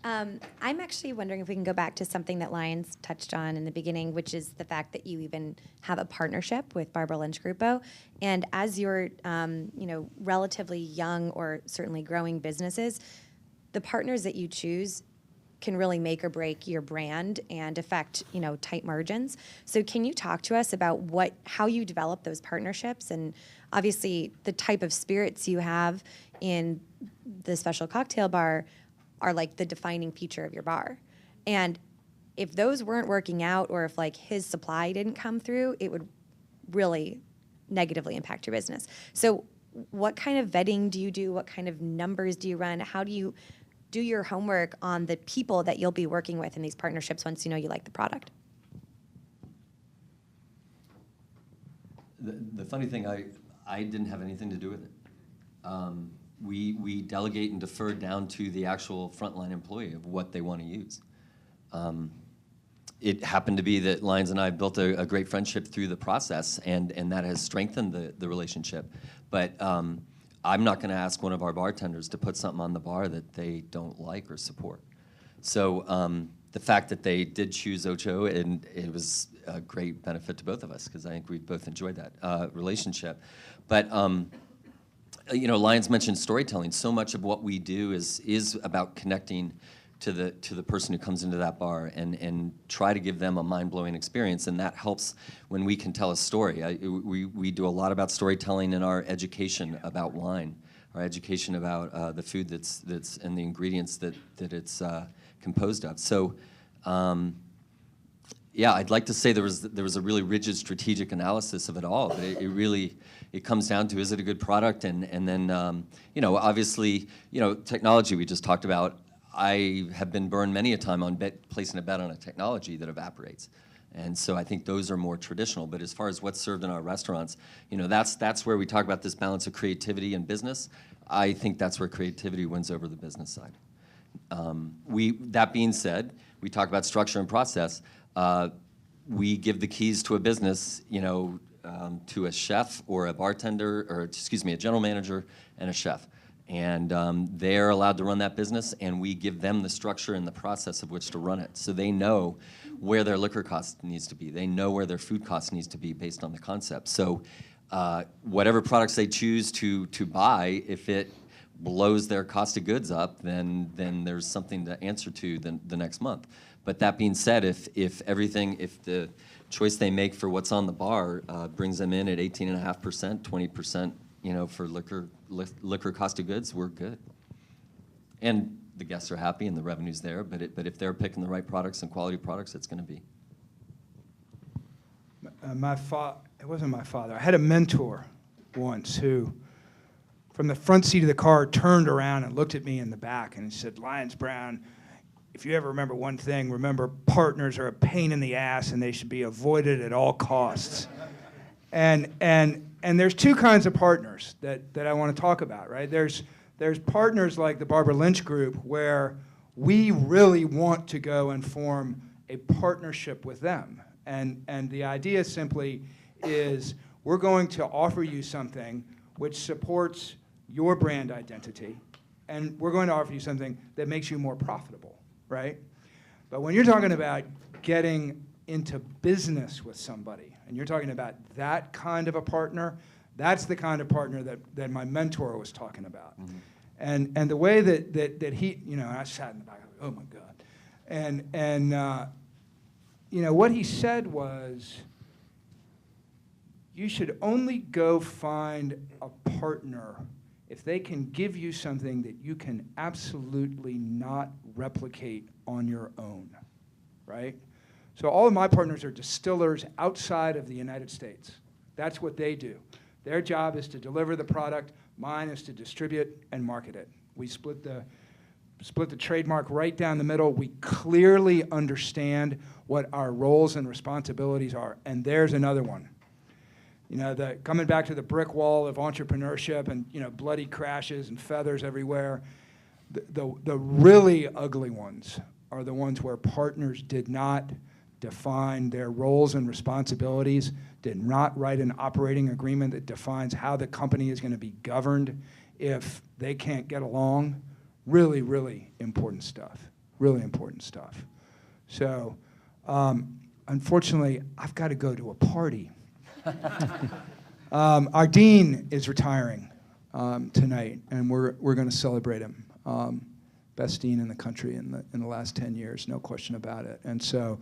[SPEAKER 13] I'm actually wondering if we can go back to something that Lions touched on in the beginning, which is the fact that you even have a partnership with Barbara Lynch Grupo. And as you're, you know, relatively young or certainly growing businesses, the partners that you choose can really make or break your brand and affect, you know, tight margins. So can you talk to us about how you develop those partnerships, and obviously the type of spirits you have in the Special Cocktail Bar are like the defining feature of your bar. And if those weren't working out, or if like his supply didn't come through, it would really negatively impact your business. So what kind of vetting do you do? What kind of numbers do you run? How do you do your homework on the people that you'll be working with in these partnerships once you know you like the product?
[SPEAKER 2] The funny thing, I didn't have anything to do with it. We delegate and defer down to the actual frontline employee of what they want to use. It happened to be that Lions and I built a great friendship through the process, and that has strengthened the relationship. But I'm not going to ask one of our bartenders to put something on the bar that they don't like or support. So the fact that they did choose Ocho, and it was a great benefit to both of us, because I think we both enjoyed that relationship. But you know, Lions mentioned storytelling. So much of what we do is about connecting to the person who comes into that bar and try to give them a mind-blowing experience, and that helps when we can tell a story. We do a lot about storytelling in our education about wine, our education about the food that's and the ingredients that it's composed of. So. Yeah, I'd like to say there was a really rigid strategic analysis of it all, but it comes down to, is it a good product, and then you know, obviously, you know, technology we just talked about. I have been burned many a time on placing a bet on a technology that evaporates, and so I think those are more traditional. But as far as what's served in our restaurants, you know, that's where we talk about this balance of creativity and business. I think that's where creativity wins over the business side. That being said, we talk about structure and process. We give the keys to a business, you know, to a chef or a bartender, or excuse me, a general manager and a chef. And they're allowed to run that business, and we give them the structure and the process of which to run it. So they know where their liquor cost needs to be. They know where their food cost needs to be based on the concept. So whatever products they choose to buy, if it blows their cost of goods up, then there's something to answer to the next month. But that being said, if the choice they make for what's on the bar brings them in at 18.5%, 20%, you know, for liquor cost of goods, we're good. And the guests are happy and the revenue's there. But if they're picking the right products and quality products, it's going to be.
[SPEAKER 5] It wasn't my father. I had a mentor once who, from the front seat of the car, turned around and looked at me in the back and he said, "Lions Brown, if you ever remember one thing, remember partners are a pain in the ass and they should be avoided at all costs." And there's two kinds of partners that I want to talk about, right? There's partners like the Barbara Lynch Group, where we really want to go and form a partnership with them. And the idea simply is, we're going to offer you something which supports your brand identity, and we're going to offer you something that makes you more profitable. right? But when you're talking about getting into business with somebody, and you're talking about that kind of a partner, that's the kind of partner that my mentor was talking about. And the way that he, I sat in the back, I was like, oh my God. And what he said was, you should only go find a partner if they can give you something that you can absolutely not replicate on your own, right? So all of my partners are distillers outside of the United States. That's what they do. Their job is to deliver the product. Mine is to distribute and market it. We split the trademark right down the middle. We clearly understand what our roles and responsibilities are. And there's another one. Coming back to the brick wall of entrepreneurship and bloody crashes and feathers everywhere, the really ugly ones are the ones where partners did not define their roles and responsibilities, did not write an operating agreement that defines how the company is going to be governed if they can't get along. Really, really important stuff. Really important stuff. So, unfortunately, I've got to go to a party. Our dean is retiring tonight, and we're going to celebrate him. Best dean in the country in the last 10 years, no question about it. And so,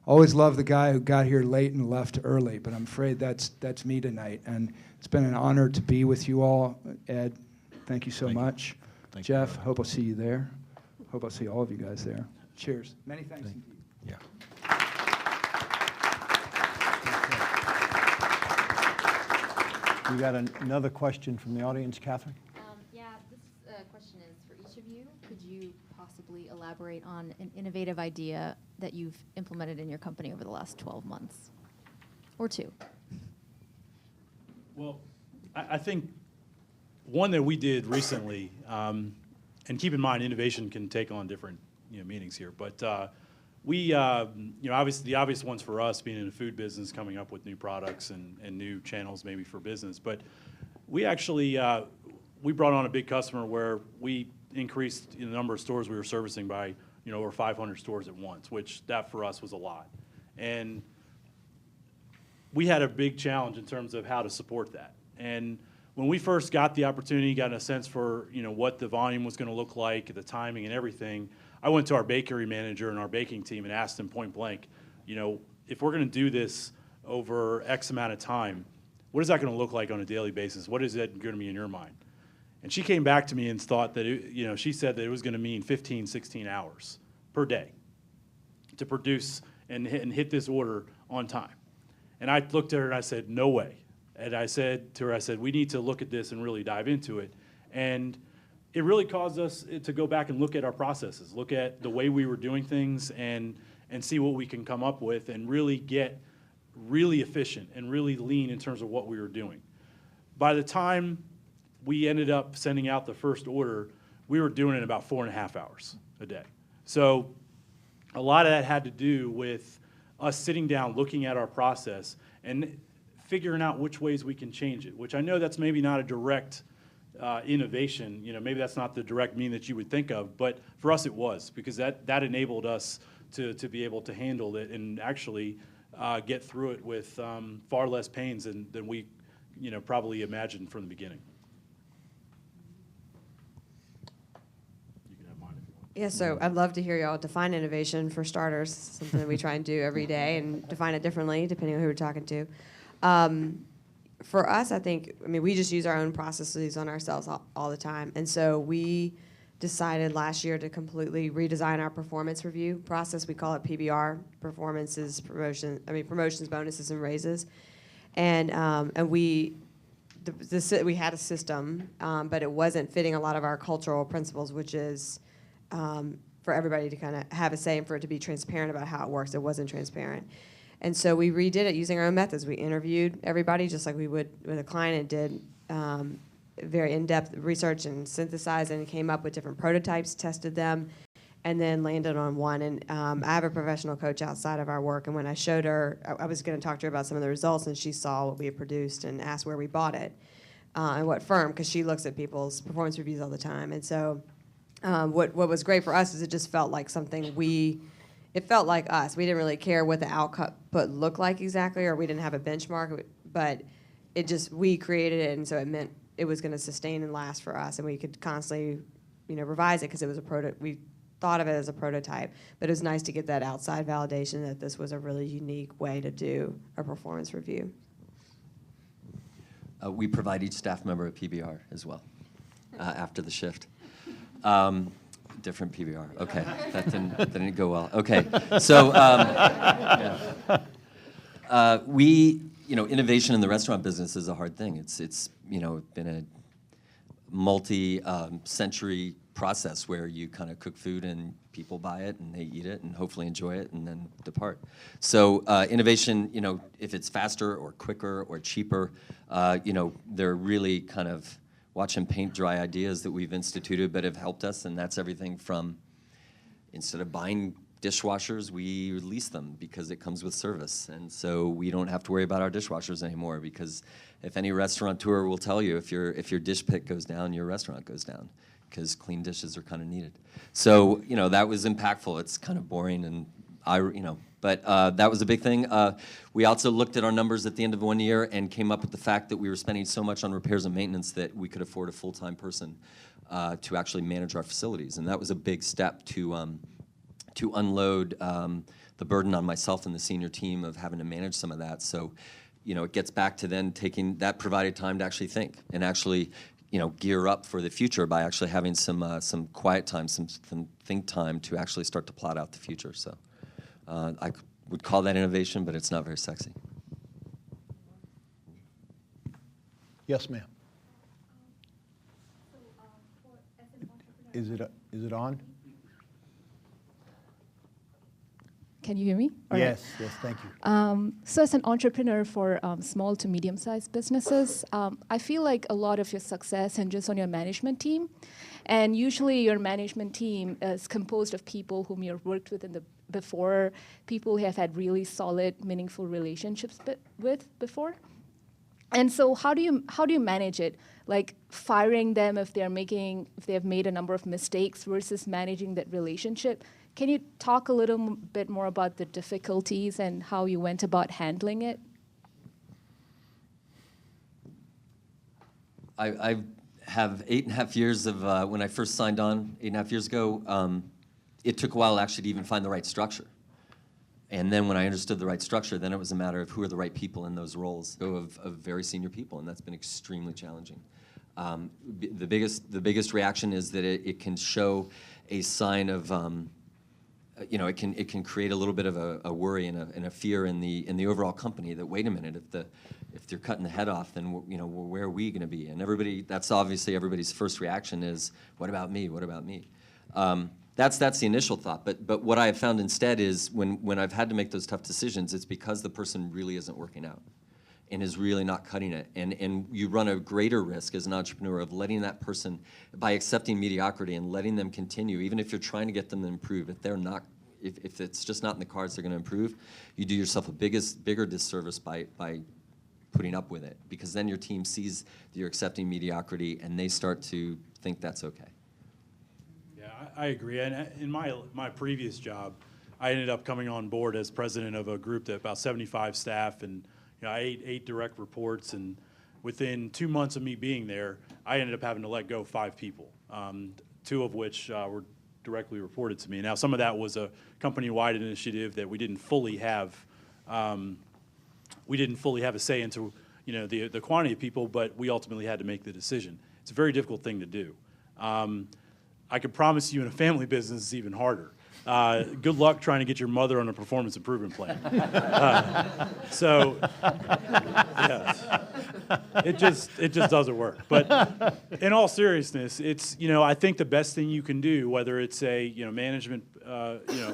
[SPEAKER 5] always loved the guy who got here late and left early, but I'm afraid that's me tonight. And it's been an honor to be with you all. Ed, thank you so much.
[SPEAKER 1] Thank
[SPEAKER 5] Jeff,
[SPEAKER 1] you.
[SPEAKER 5] hope I'll see you there. Hope I'll see all of you guys there. Cheers. Many thanks indeed.
[SPEAKER 1] Yeah. We got another question from the audience, Catherine?
[SPEAKER 10] Yeah, this question is for each of you. Could you possibly elaborate on an innovative idea that you've implemented in your company over the last 12 months? Or two?
[SPEAKER 4] Well, I think one that we did recently, and keep in mind, innovation can take on different meanings here, but we, obviously the obvious ones for us being in the food business, coming up with new products and new channels maybe for business, but we actually, we brought on a big customer where we increased the number of stores we were servicing by over 500 stores at once, which that for us was a lot. And we had a big challenge in terms of how to support that. And when we first got the opportunity, got a sense for what the volume was going to look like, the timing and everything, I went to our bakery manager and our baking team and asked them point blank, if we're going to do this over X amount of time, what is that going to look like on a daily basis? What is that going to be in your mind? And she came back to me and thought that, she said that it was going to mean 15, 16 hours per day to produce and hit this order on time. And I looked at her and I said, no way. And I said to her, we need to look at this and really dive into it. And it really caused us to go back and look at our processes, look at the way we were doing things and see what we can come up with and really get really efficient and really lean in terms of what we were doing. By the time we ended up sending out the first order, we were doing it in about 4.5 hours a day. So a lot of that had to do with us sitting down, looking at our process, and figuring out which ways we can change it, which I know that's maybe not a direct innovation. Maybe that's not the direct mean that you would think of, but for us it was, because that enabled us to be able to handle it and actually get through it with far less pains than we probably imagined from the beginning.
[SPEAKER 3] Yeah, so I'd love to hear y'all define innovation for starters, something that we try and do every day and define it differently depending on who we're talking to. For us, we just use our own processes on ourselves all the time. And so we decided last year to completely redesign our performance review process. We call it PBR, promotions, bonuses, and raises. And we had a system, but it wasn't fitting a lot of our cultural principles, which is for everybody to kind of have a say and for it to be transparent about how it works. It wasn't transparent. And so we redid it using our own methods. We interviewed everybody just like we would with a client and did very in-depth research and synthesized and came up with different prototypes, tested them, and then landed on one. And I have a professional coach outside of our work, and when I showed her, I was going to talk to her about some of the results, and she saw what we had produced and asked where we bought it and what firm, because she looks at people's performance reviews all the time. And so What was great for us is it just felt like something it felt like us. We didn't really care what the output looked like exactly, or we didn't have a benchmark, but we created it, and so it meant it was going to sustain and last for us, and we could constantly, revise it because it was we thought of it as a prototype. But it was nice to get that outside validation that this was a really unique way to do a performance review.
[SPEAKER 2] We provide each staff member a PBR as well after the shift. Different PBR. Okay, that didn't go well. Okay, so innovation in the restaurant business is a hard thing. It's been a multi-century process where you kind of cook food and people buy it and they eat it and hopefully enjoy it and then depart. So innovation, if it's faster or quicker or cheaper, they're really kind of watch and paint dry ideas that we've instituted but have helped us, and that's everything from instead of buying dishwashers, we lease them because it comes with service, and so we don't have to worry about our dishwashers anymore, because if any restaurateur will tell you, if your dish pick goes down, your restaurant goes down, because clean dishes are kind of needed. So that was impactful. It's kind of boring, and but that was a big thing. We also looked at our numbers at the end of 1 year and came up with the fact that we were spending so much on repairs and maintenance that we could afford a full-time person to actually manage our facilities, and that was a big step to unload the burden on myself and the senior team of having to manage some of that. So, it gets back to then taking that provided time to actually think and actually, gear up for the future by actually having some quiet time, some think time to actually start to plot out the future. So, I would call that innovation, but it's not very sexy.
[SPEAKER 1] Yes, ma'am. Is it on?
[SPEAKER 14] Can you hear me? All right.
[SPEAKER 1] Yes, thank you.
[SPEAKER 14] So as an entrepreneur for small to medium-sized businesses, I feel like a lot of your success hinges on your management team. And usually your management team is composed of people whom you've worked with before, people who have had really solid, meaningful relationships with before. And so how do you manage it? Like firing them if they have made a number of mistakes versus managing that relationship. Can you talk a little bit more about the difficulties and how you went about handling it?
[SPEAKER 2] I have 8.5 years of, when I first signed on 8.5 years ago, it took a while actually to even find the right structure. And then when I understood the right structure, then it was a matter of who are the right people in those roles, of very senior people, and that's been extremely challenging. The biggest reaction is that it can show a sign of, it can create a little bit of a worry and a fear in the overall company that, wait a minute, if they're cutting the head off, then where are we going to be? And that's obviously everybody's first reaction is, what about me? What about me? That's the initial thought. But what I have found instead is when I've had to make those tough decisions, it's because the person really isn't working out and is really not cutting it. And you run a greater risk as an entrepreneur of letting that person, by accepting mediocrity and letting them continue, even if you're trying to get them to improve, if it's just not in the cards they're going to improve, you do yourself a bigger disservice by putting up with it, because then your team sees that you're accepting mediocrity and they start to think that's okay.
[SPEAKER 4] Yeah, I agree. And in my previous job, I ended up coming on board as president of a group that about 75 staff, and I had eight direct reports. And within 2 months of me being there, I ended up having to let go 5 people, 2 of which were directly reported to me. Now, some of that was a company-wide initiative that we didn't fully have. We didn't fully have a say into, the quantity of people, but we ultimately had to make the decision. It's a very difficult thing to do. I can promise you, in a family business, it's even harder. Good luck trying to get your mother on a performance improvement plan. Yes, it just doesn't work. But in all seriousness, it's I think the best thing you can do, whether it's a management,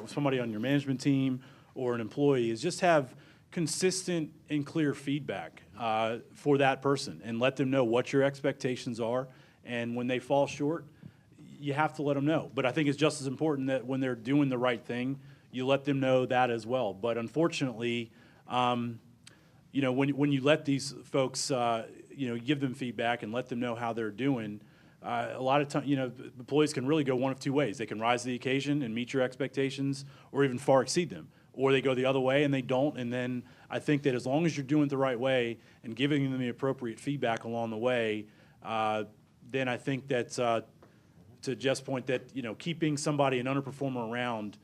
[SPEAKER 4] somebody on your management team or an employee, is just have consistent and clear feedback for that person, and let them know what your expectations are, and when they fall short, you have to let them know. But I think it's just as important that when they're doing the right thing, you let them know that as well. But unfortunately, when you let these folks, give them feedback and let them know how they're doing, A lot of time, employees can really go one of two ways. They can rise to the occasion and meet your expectations, or even far exceed them. Or they go the other way and they don't. And then I think that as long as you're doing it the right way and giving them the appropriate feedback along the way, then I think that to Jeff's point, that keeping somebody, an underperformer, around,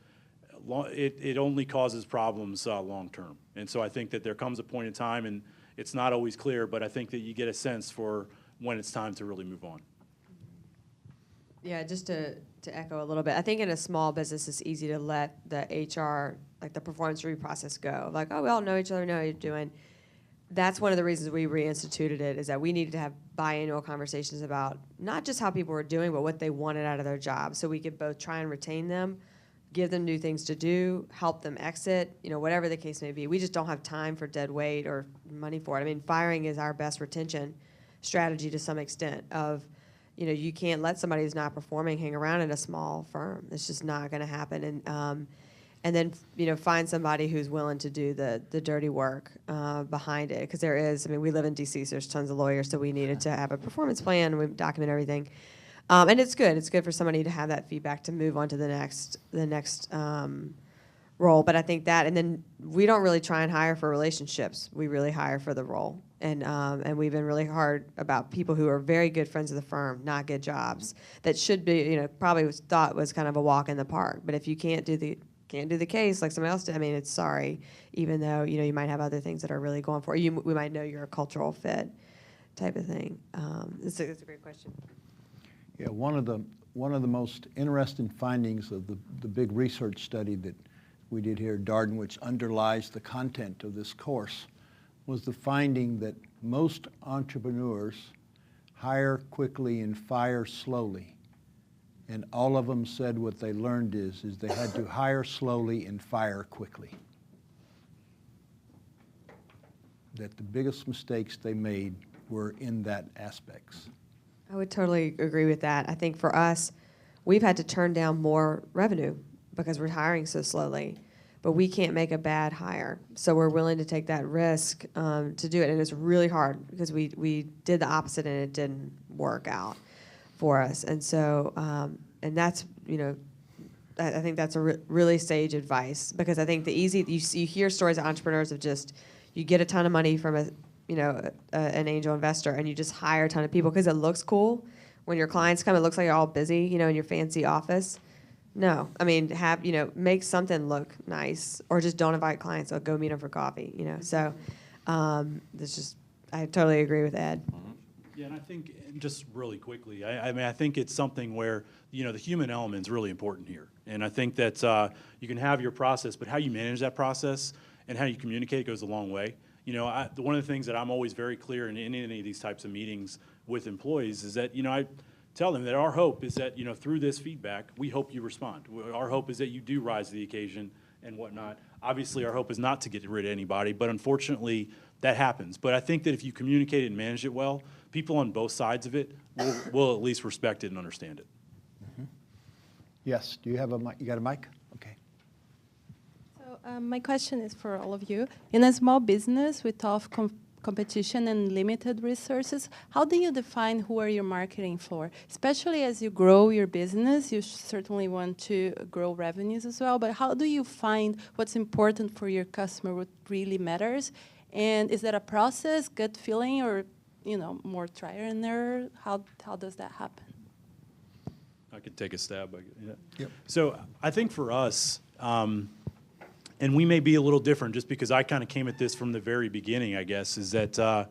[SPEAKER 4] it only causes problems long term. And so I think that there comes a point in time, and it's not always clear, but I think that you get a sense for when it's time to really move on.
[SPEAKER 3] Yeah, just to echo a little bit, I think in a small business it's easy to let the HR, like the performance review process go. Like, oh, we all know each other, know what you're doing. That's one of the reasons we reinstituted it, is that we needed to have biannual conversations about not just how people were doing, but what they wanted out of their job, so we could both try and retain them, give them new things to do, help them exit, whatever the case may be. We just don't have time for dead weight or money for it. I mean, firing is our best retention strategy to some extent of, you can't let somebody who's not performing hang around in a small firm. It's just not going to happen. And then, find somebody who's willing to do the dirty work behind it. Because there is, we live in D.C., so there's tons of lawyers, so we needed to have a performance plan, and we document everything. And it's good. It's good for somebody to have that feedback to move on to the next role. But I think that, and then we don't really try and hire for relationships. We really hire for the role. And we've been really hard about people who are very good friends of the firm, not good jobs, that should be, probably was thought was kind of a walk in the park. But if you can't do the case like somebody else did, it's sorry, even though, you might have other things that are really going for you. We might know you're a cultural fit type of thing. It's a great question.
[SPEAKER 1] Yeah, one of the most interesting findings of the big research study that we did here at Darden, which underlies the content of this course, was the finding that most entrepreneurs hire quickly and fire slowly. And all of them said what they learned is they had to hire slowly and fire quickly. That the biggest mistakes they made were in that aspects.
[SPEAKER 3] I would totally agree with that. I think for us, we've had to turn down more revenue because we're hiring so slowly. But we can't make a bad hire. So we're willing to take that risk to do it. And it's really hard because we did the opposite and it didn't work out for us. And so, and that's, I think that's a really sage advice, because I think you hear stories of entrepreneurs of just, you get a ton of money from an angel investor and you just hire a ton of people because it looks cool. When your clients come, it looks like you're all busy, in your fancy office. No, make something look nice, or just don't invite clients, or go meet them for coffee, So, I totally agree with Ed.
[SPEAKER 4] Yeah, and I think, just really quickly, I think it's something where, the human element is really important here. And I think that you can have your process, but how you manage that process and how you communicate goes a long way. One of the things that I'm always very clear in any of these types of meetings with employees is that, I tell them that our hope is that, through this feedback, we hope you respond. Our hope is that you do rise to the occasion and whatnot. Obviously, our hope is not to get rid of anybody, but unfortunately, that happens. But I think that if you communicate it and manage it well, people on both sides of it will at least respect it and understand it.
[SPEAKER 1] Mm-hmm. Yes, do you have a mic? You got a mic? Okay.
[SPEAKER 15] So my question is for all of you. In a small business with tough competition and limited resources, how do you define who are you marketing for? Especially as you grow your business, you certainly want to grow revenues as well, but how do you find what's important for your customer, what really matters? And is that a process, gut feeling, or more trial and error? How does that happen?
[SPEAKER 4] I could take a stab. Yeah.
[SPEAKER 1] Yep.
[SPEAKER 4] So I think for us, and we may be a little different just because I kind of came at this from the very beginning, I guess, is that,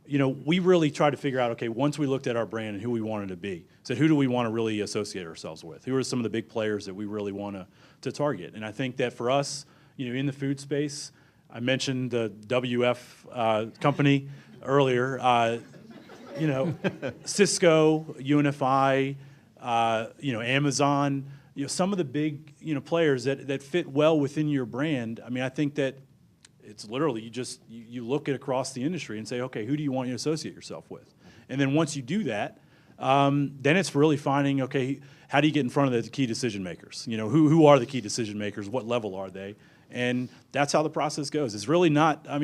[SPEAKER 4] we really tried to figure out, okay, once we looked at our brand and who we wanted to be, so who do we want to really associate ourselves with? Who are some of the big players that we really want to target? And I think that for us, in the food space, I mentioned the WF company earlier, Cisco, UNFI, Amazon, some of the big, players that fit well within your brand. I think that it's literally you look at across the industry and say, okay, who do you want to associate yourself with? And then once you do that, then it's really finding, okay, how do you get in front of the key decision makers? Who are the key decision makers? What level are they? And that's how the process goes. It's really not, I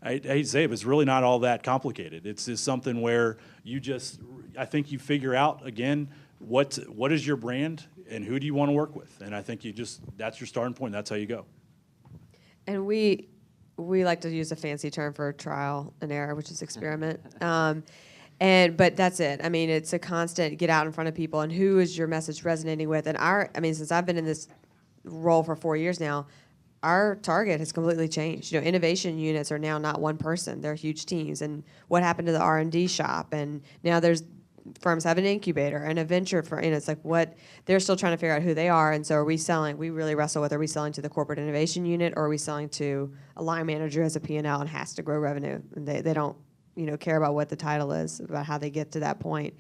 [SPEAKER 4] hate to say it, but it's really not all that complicated. It's just something where you just, I think you figure out, again, what is your brand and who do you want to work with? And I think that's your starting point. That's how you go.
[SPEAKER 3] And we like to use a fancy term for trial and error, which is experiment. But that's it. I mean, it's a constant get out in front of people and who is your message resonating with? And since I've been in this role for 4 years now, our target has completely changed. Innovation units are now not one person; they're huge teams. And what happened to the R&D shop? And now firms have an incubator and a venture for. It's like what they're still trying to figure out who they are. And so, are we selling? We really wrestle with: are we selling to the corporate innovation unit, or are we selling to a line manager as a P&L and has to grow revenue? And they don't care about what the title is, about how they get to that point.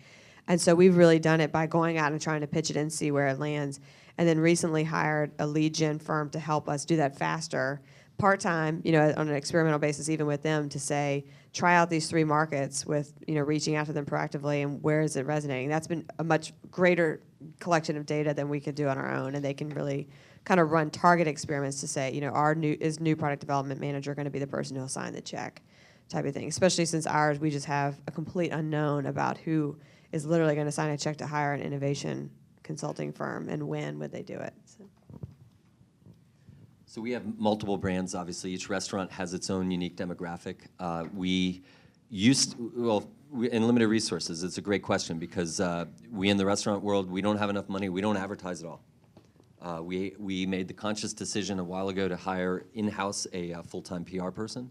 [SPEAKER 3] And so we've really done it by going out and trying to pitch it and see where it lands. And then recently hired a lead gen firm to help us do that faster, part-time, on an experimental basis, even with them, to say, try out these 3 markets with, reaching out to them proactively and where is it resonating. That's been a much greater collection of data than we could do on our own, and they can really kind of run target experiments to say, is new product development manager going to be the person who'll sign the check, type of thing. Especially since ours, we just have a complete unknown about who is literally going to sign a check to hire an innovation consulting firm and when would they do it.
[SPEAKER 2] So we have multiple brands, obviously. Each restaurant has its own unique demographic. In limited resources, it's a great question because we in the restaurant world, we don't have enough money. We don't advertise at all. We made the conscious decision a while ago to hire in-house a full-time PR person.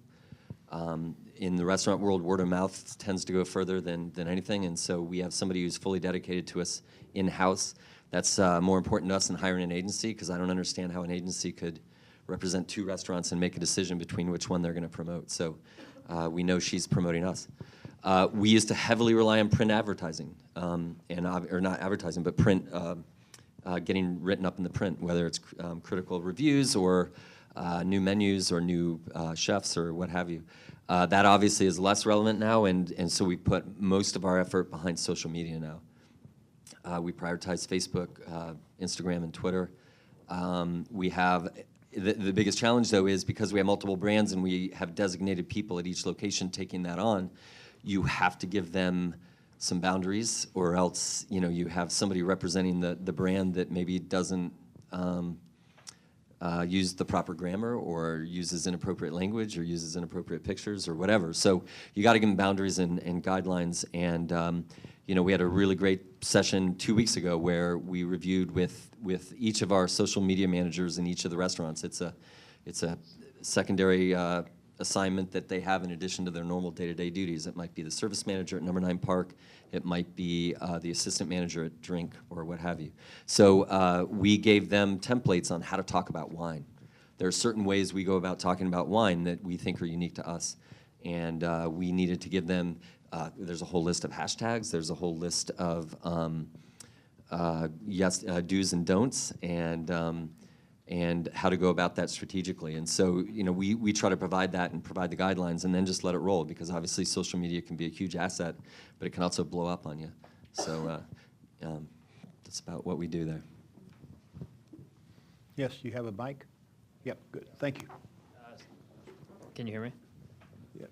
[SPEAKER 2] In the restaurant world, word of mouth tends to go further than anything, and so we have somebody who's fully dedicated to us in-house. That's more important to us than hiring an agency, because I don't understand how an agency could represent 2 restaurants and make a decision between which one they're going to promote. So we know she's promoting us. We used to heavily rely on print advertising, or not advertising, but print, getting written up in the print, whether it's critical reviews or new menus or new chefs or what have you. That obviously is less relevant now, and so we put most of our effort behind social media now. We prioritize Facebook, Instagram, and Twitter. We have the biggest challenge, though, is because we have multiple brands and we have designated people at each location taking that on, you have to give them some boundaries, or else you have somebody representing the brand that maybe doesn't use the proper grammar or uses inappropriate language or uses inappropriate pictures or whatever. So you got to give them boundaries and guidelines. And we had a really great session 2 weeks ago where we reviewed with each of our social media managers in each of the restaurants. It's a secondary assignment that they have in addition to their normal day-to-day duties. It might be the service manager at Number 9 Park. It might be the assistant manager at Drink or what have you. So we gave them templates on how to talk about wine. There are certain ways we go about talking about wine that we think are unique to us. And we needed to give them, there's a whole list of hashtags. There's a whole list of do's and don'ts, and how to go about that strategically. And so, we try to provide that and provide the guidelines and then just let it roll, because obviously social media can be a huge asset, but it can also blow up on you. So that's about what we do there.
[SPEAKER 1] Yes, you have a mic? Yep, good, thank you.
[SPEAKER 16] Can you hear me?
[SPEAKER 1] Yep.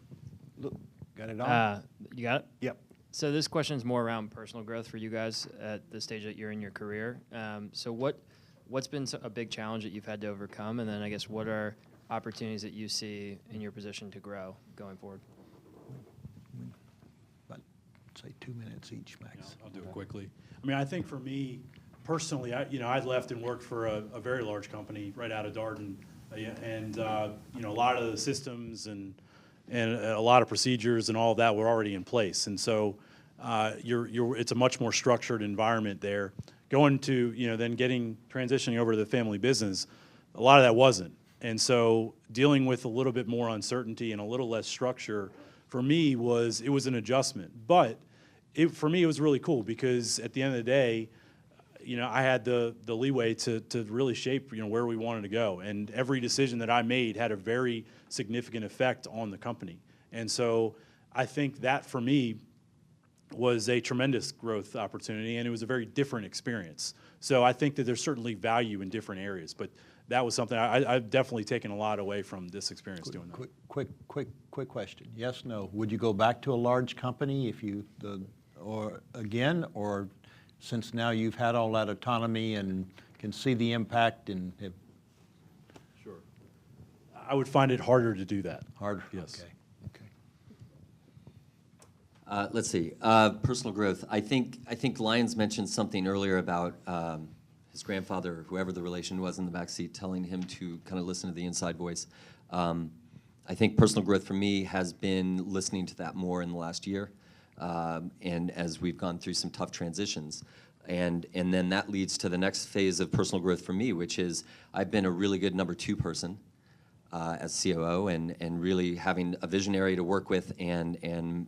[SPEAKER 1] Look, got it on?
[SPEAKER 16] You got it?
[SPEAKER 1] Yep.
[SPEAKER 16] So this question is more around personal growth for you guys at the stage that you're in your career. So what's been a big challenge that you've had to overcome? And then I guess what are opportunities that you see in your position to grow going forward?
[SPEAKER 1] About, say 2 minutes each, Max.
[SPEAKER 4] Yeah, I'll do it quickly. I mean, I think for me personally, I left and worked for a very large company right out of Darden, and a lot of the systems and a lot of procedures and all of that were already in place, and so it's a much more structured environment there. Going to, then transitioning over to the family business, a lot of that wasn't. And so dealing with a little bit more uncertainty and a little less structure, for me, it was an adjustment. But for me, it was really cool because at the end of the day, I had the leeway to really shape, where we wanted to go. And every decision that I made had a very significant effect on the company. And so I think that, for me, was a tremendous growth opportunity, and it was a very different experience. So I think that there's certainly value in different areas, but that was something I've definitely taken a lot away from this experience doing that.
[SPEAKER 1] Quick question. Yes, no. Would you go back to a large company if or again, or since now you've had all that autonomy and can see the impact and have
[SPEAKER 4] Sure. I would find it harder to do that.
[SPEAKER 1] harder?
[SPEAKER 4] Yes.
[SPEAKER 1] Okay.
[SPEAKER 2] Let's see. Personal growth. I think Lyons mentioned something earlier about his grandfather, whoever the relation was in the backseat, telling him to kind of listen to the inside voice. I think personal growth for me has been listening to that more in the last year, and as we've gone through some tough transitions. And then that leads to the next phase of personal growth for me, which is I've been a really good number 2 person as COO, and really having a visionary to work with and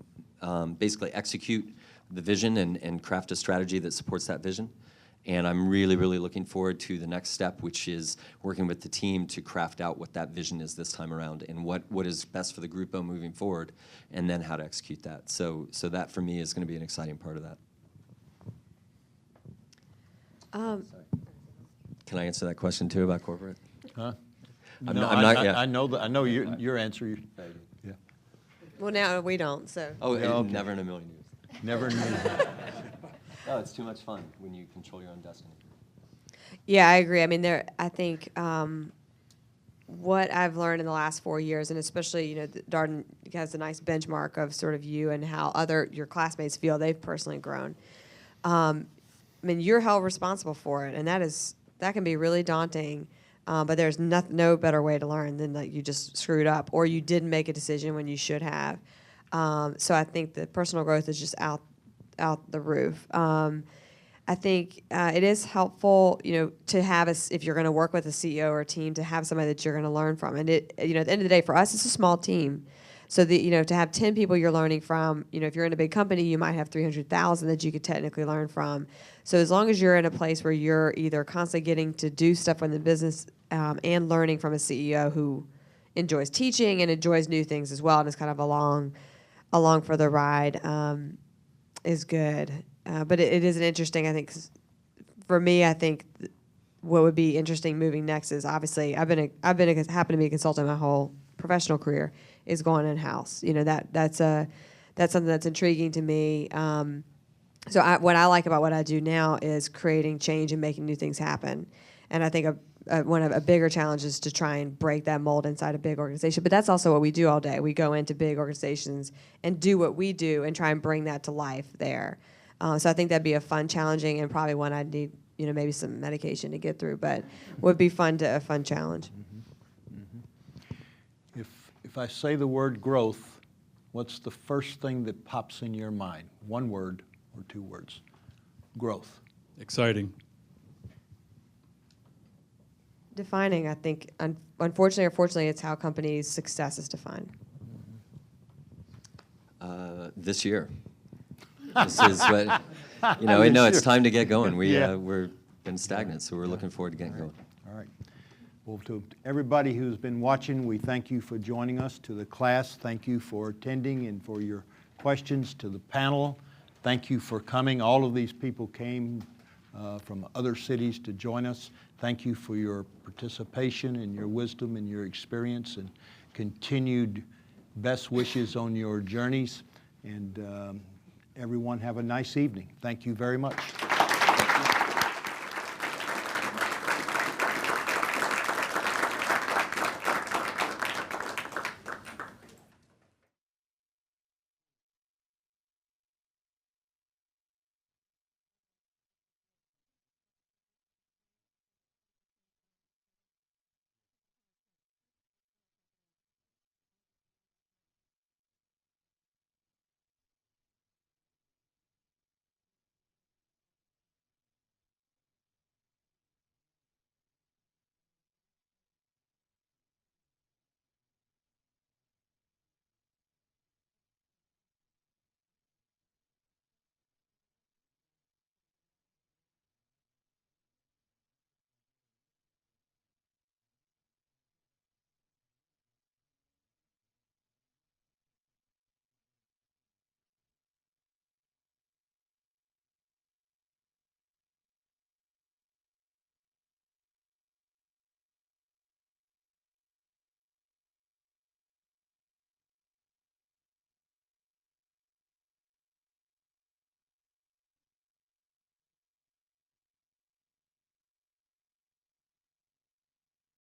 [SPEAKER 2] basically execute the vision and craft a strategy that supports that vision. And I'm really, really looking forward to the next step, which is working with the team to craft out what that vision is this time around and what is best for the Grupo moving forward, and then how to execute that. So that for me is going to be an exciting part of that. Can I answer that question too about corporate?
[SPEAKER 1] Huh?
[SPEAKER 2] I'm
[SPEAKER 1] No,
[SPEAKER 2] not- yeah.
[SPEAKER 1] I know your answer. Yeah.
[SPEAKER 3] Well, now we don't, so.
[SPEAKER 2] Oh,
[SPEAKER 1] Yeah, okay.
[SPEAKER 2] never in a million years.
[SPEAKER 1] Never knew.
[SPEAKER 2] No, it's too much fun when you control your own destiny.
[SPEAKER 3] Yeah, I agree. I mean, I think what I've learned in the last 4 years, and especially, Darden has a nice benchmark of sort of you and how your classmates feel they've personally grown. I mean, you're held responsible for it, and that can be really daunting. But there's no better way to learn than that you just screwed up or you didn't make a decision when you should have. So I think the personal growth is just out the roof. I think it is helpful, to have if you're going to work with a CEO or a team, to have somebody that you're going to learn from. And at the end of the day, for us, it's a small team. So to have 10 people you're learning from, if you're in a big company, you might have 300,000 that you could technically learn from. So as long as you're in a place where you're either constantly getting to do stuff in the business and learning from a CEO who enjoys teaching and enjoys new things as well, and is kind of along for the ride, is good. But it is an interesting, I think, for me, I think what would be interesting moving next is obviously I've happened to be a consultant my whole professional career, is going in-house. That's something that's intriguing to me. So what I like about what I do now is creating change and making new things happen. And I think one of a bigger challenge is to try and break that mold inside a big organization. But that's also what we do all day. We go into big organizations and do what we do and try and bring that to life there. So I think that'd be a fun, challenging, and probably one I'd need, maybe some medication to get through, but would be a fun challenge.
[SPEAKER 1] If I say the word growth, what's the first thing that pops in your mind? One word or 2 words? Growth.
[SPEAKER 8] Exciting.
[SPEAKER 3] Defining, I think, unfortunately or fortunately, it's how companies' success is defined.
[SPEAKER 2] This year. This is what, I know it's time to get going. We're been stagnant, so we're looking forward to getting going.
[SPEAKER 1] All right. Well, to everybody who's been watching, we thank you for joining us. To the class, thank you for attending and for your questions. To the panel, thank you for coming. All of these people came from other cities to join us. Thank you for your participation and your wisdom and your experience, and continued best wishes on your journeys. And everyone have a nice evening. Thank you very much.